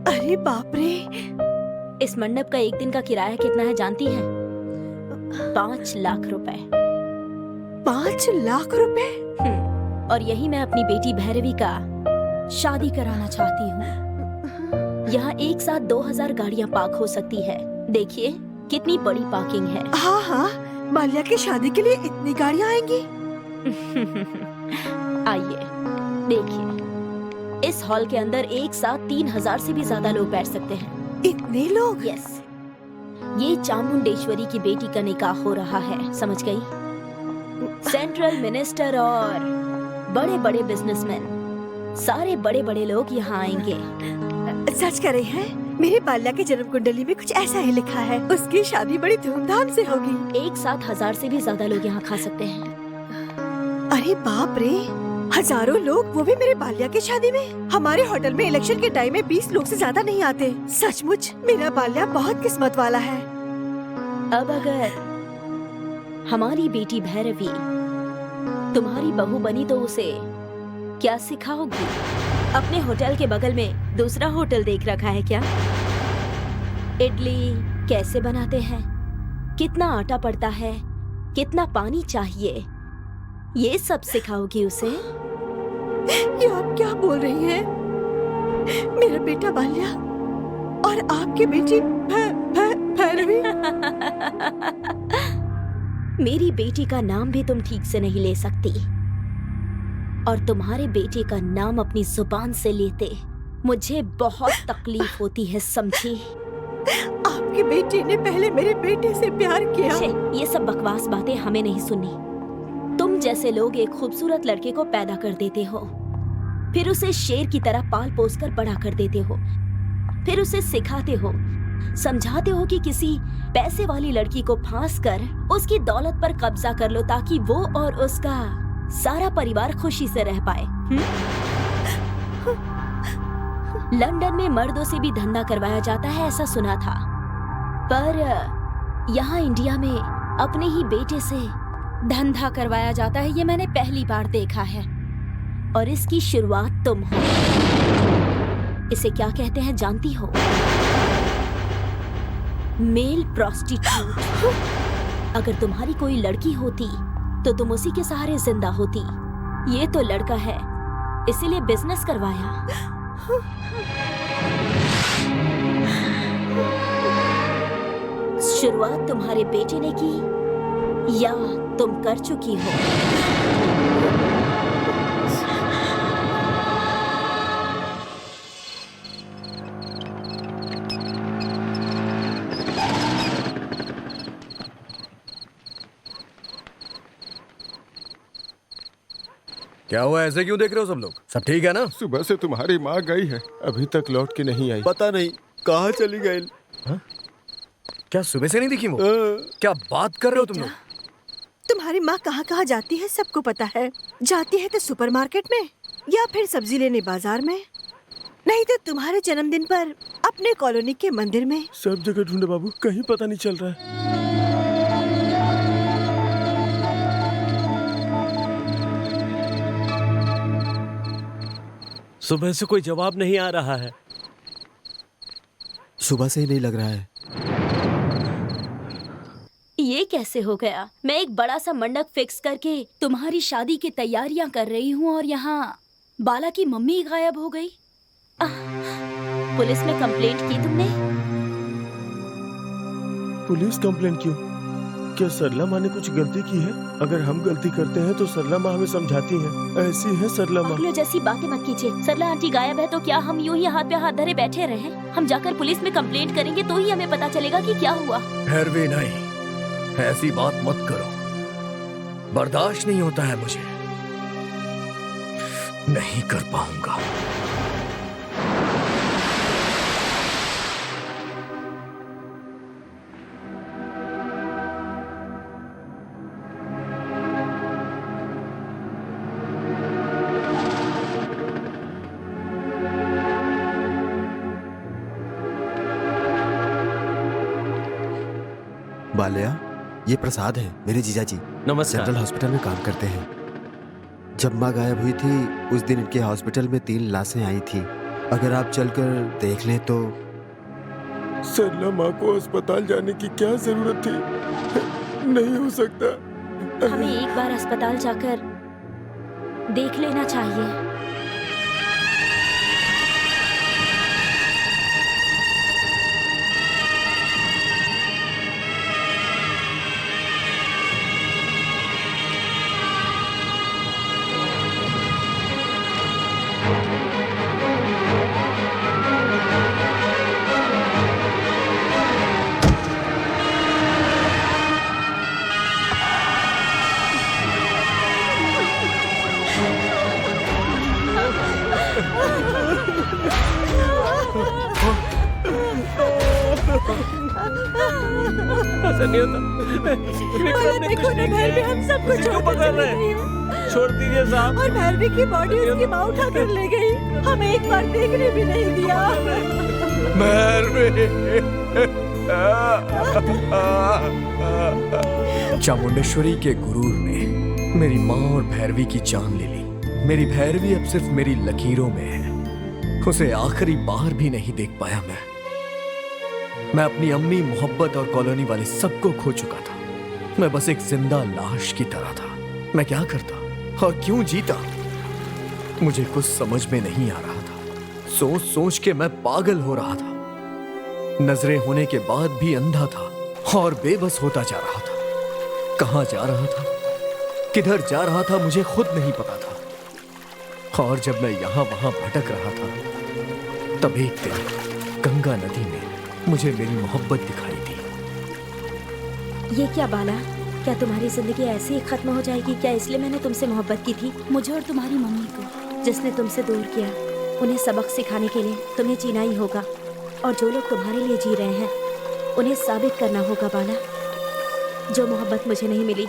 अरे बाप रे,
इस मंडप का एक दिन का किराया कितना है जानती हैं? 5 लाख रुपए।
5 लाख रुपए?
और यही मैं अपनी बेटी भैरवी का शादी कराना चाहती हूँ। यहाँ एक साथ 2000 गाड़ियाँ पार्क हो सकती है। देखिए कितनी बड़ी पार्किंग है।
हाँ हाँ, बाल्या की शादी के लिए इतनी गाड़ियाँ आएंगी।
आइए देखिए, इस हॉल के अंदर एक साथ 3000 से भी ज्यादा लोग बैठ सकते हैं।
इतने लोग?
यस, ये चामुंडेश्वरी की बेटी का निकाह हो रहा है, समझ गई? सेंट्रल मिनिस्टर और बड़े बड़े बिजनेसमैन, सारे बड़े बड़े लोग यहाँ आएंगे।
सच कर रही हैं? मेरी बाल्या की जन्म कुंडली में कुछ ऐसा ही लिखा है, उसकी शादी बड़ी धूमधाम से होगी।
एक साथ 1000 से भी ज्यादा लोग यहाँ खा सकते हैं।
अरे बाप रे, हजारों लोग, वो भी मेरे बाल्या की शादी में। हमारे होटल में इलेक्शन के टाइम में 20 लोग से ज्यादा नहीं आते। सचमुच मेरा बाल्या बहुत किस्मत वाला है।
अब अगर हमारी बेटी भैरवी तुम्हारी बहू बनी तो उसे क्या सिखाओगी? अपने होटल के बगल में दूसरा होटल देख रखा है क्या? इडली कैसे बनाते हैं, कितना आटा पड़ता है, कितना पानी चाहिए, ये सब सिखाओगी उसे?
ये आप क्या बोल रही हैं? मेरा बेटा बाल्या और आपकी बेटी भैरवी।
मेरी बेटी का नाम भी तुम ठीक से नहीं ले सकती, और तुम्हारे बेटे का नाम अपनी जुबान से लेते मुझे बहुत तकलीफ होती है, समझी?
आपकी बेटी ने पहले मेरे बेटे से प्यार किया।
ये सब बकवास बातें हमें नहीं सुननी। तुम जैसे लोग एक खूबसूरत लड़के को पैदा कर देते हो, फिर उसे शेर की तरह पाल पोस कर बड़ा कर देते हो, फिर उसे सिखाते हो, समझाते हो कि किसी पैसे वाली लड़की को फांस कर उसकी दौलत पर कब्जा कर लो ताकि वो और उसका सारा परिवार खुशी से रह पाए। लंदन में मर्दों से भी धंधा करवाया जाता है, ऐसा सुना था, पर यहाँ इंडिया में अपने ही बेटे से धंधा करवाया जाता है, ये मैंने पहली बार देखा है। और इसकी शुरुआत तुम हो। इसे क्या कहते हैं जानती हो? Male prostitute. अगर तुम्हारी कोई लड़की होती तो तुम उसी के सहारे जिंदा होती। ये तो लड़का है, इसीलिए बिजनेस करवाया। शुरुआत तुम्हारे बेटे ने की या तुम कर चुकी हो?
क्या हुआ, ऐसे क्यों देख रहे हो सब लोग? सब ठीक है ना?
सुबह से तुम्हारी माँ गई है, अभी तक लौट के नहीं आई।
पता नहीं कहाँ चली गई।
क्या सुबह से नहीं दिखी वो? क्या बात कर रहे हो तुम लोग?
तुम्हारी माँ कहाँ कहाँ जाती है सबको पता है। जाती है तो सुपरमार्केट में या फिर सब्जी लेने बाजार में, नहीं तो तुम्हारे जन्मदिन पर अपने कॉलोनी के मंदिर में।
सब जगह ढूंढे बाबू, कहीं पता नहीं चल रहा है।
सुबह से कोई जवाब नहीं आ रहा है।
सुबह से ही नहीं लग रहा है।
ये कैसे हो गया? मैं एक बड़ा सा मंडप फिक्स करके तुम्हारी शादी की तैयारियां कर रही हूँ और यहाँ बाला की मम्मी गायब हो गई। पुलिस में कंप्लेंट की तुमने?
पुलिस कंप्लेंट क्यों? क्या सरला माँ ने कुछ गलती की है? अगर हम गलती करते हैं तो सरला माँ हमें समझाती हैं। ऐसी है सरला माँ।
पागलों जैसी बातें मत कीजिए। सरला आंटी गायब है तो क्या हम यूं ही हाथ पे हाथ धरे बैठे रहे? हम जाकर पुलिस में कंप्लेंट करेंगे तो ही हमें पता चलेगा कि क्या हुआ।
भैरवी नहीं, ऐसी बात मत करो। बर्दाश्त नहीं होता है मुझे, नहीं कर पाऊंगा।
बाल्या, ये प्रसाद है, मेरे जीजा जी।
नमस्कार।
जनरल हॉस्पिटल में काम करते हैं। जब माँ गायब हुई थी उस दिन इनके हॉस्पिटल में 3 लाशें आई थी। अगर आप चलकर देख लें तो।
सरला माँ को अस्पताल जाने की क्या जरूरत थी? नहीं हो सकता।
हमें एक बार अस्पताल जाकर देख लेना चाहिए।
ऐसा नहीं होता। विक्रम ने कुछ नहीं किया।
हम सबको
उसे क्यों पकड़ रहे हैं? छोड़ दीजिए साहब।
और भैरवी की बॉडी उसकी माँ उठा कर ले गई। हमें एक बार देखने भी नहीं दिया।
चामुंडेश्वरी के गुरूर ने मेरी माँ और भैरवी की जान ले ली। मेरी भैरवी अब सिर्फ मेरी लकीरों में है। उसे आखिरी बार भी नहीं देख पाया मैं अपनी अम्मी, मोहब्बत और कॉलोनी वाले सबको खो चुका था। मैं बस एक जिंदा लाश की तरह था। मैं क्या करता और क्यों जीता, मुझे कुछ समझ में नहीं आ रहा था। सोच सोच के मैं पागल हो रहा था। नजरें होने के बाद भी अंधा था और बेबस होता जा रहा था। कहां जा रहा था, किधर जा रहा था, मुझे खुद नहीं पता था। और जब मैं यहां वहां भटक रहा था तब एक दिन गंगा नदी में मुझे मेरी मोहब्बत दिखाई दी।
ये क्या बाला, क्या तुम्हारी जिंदगी ऐसे ही खत्म हो जाएगी क्या? इसलिए मैंने तुमसे मोहब्बत की थी। मुझे और तुम्हारी मम्मी को जिसने तुमसे दूर किया, उन्हें सबक सिखाने के लिए तुम्हें जीना ही होगा। और जो लोग तुम्हारे लिए जी रहे हैं उन्हें साबित करना होगा बाला। जो मोहब्बत मुझे नहीं मिली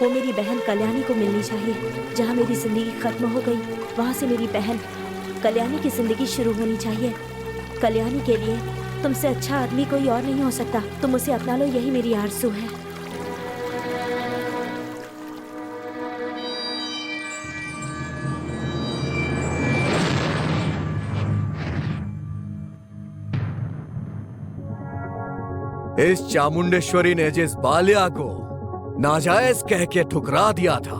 वो मेरी बहन कल्याणी को मिलनी चाहिए। जहाँ मेरी जिंदगी खत्म हो गई वहाँ से मेरी बहन कल्याणी की जिंदगी शुरू होनी चाहिए। कल्याणी के लिए तुमसे अच्छा आदमी कोई और नहीं हो सकता। तुम उसे अपना लो, यही मेरी आरज़ू है।
इस चामुंडेश्वरी ने जिस बाल्या को नाजायज कह के ठुकरा दिया था,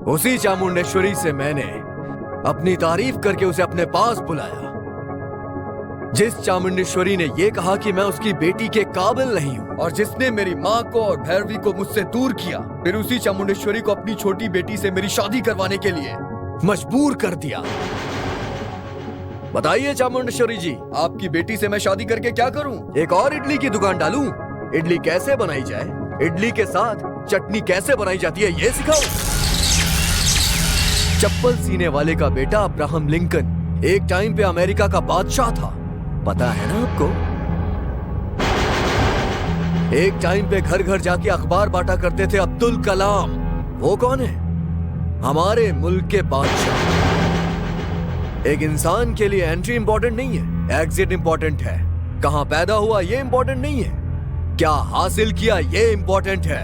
उसी चामुंडेश्वरी से मैंने अपनी तारीफ करके उसे अपने पास बुलाया। जिस चामुंडेश्वरी ने यह कहा कि मैं उसकी बेटी के काबिल नहीं हूं और जिसने मेरी माँ को और भैरवी को मुझसे दूर किया, फिर उसी चामुंडेश्वरी को अपनी छोटी बेटी से मेरी शादी करवाने के लिए मजबूर कर दिया। बताइए चामुंडेश्वरी जी, आपकी बेटी से मैं शादी करके क्या करूं? एक और इडली की दुकान डालूं? इडली कैसे बनाई जाए, इडली के साथ चटनी कैसे बनाई जाती है ये सिखाऊं? चप्पल सीने वाले का बेटा अब्राहम लिंकन एक टाइम पे अमेरिका का बादशाह था, पता है ना आपको? एक टाइम पे घर घर जाके अखबार बांटा करते थे अब्दुल कलाम। वो कौन है? हमारे मुल्क के बादशाह। एक इंसान के लिए एंट्री इंपॉर्टेंट नहीं है, एग्जिट इंपॉर्टेंट है। कहां पैदा हुआ ये इंपॉर्टेंट नहीं है, क्या हासिल किया ये इंपॉर्टेंट है।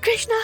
कृष्णा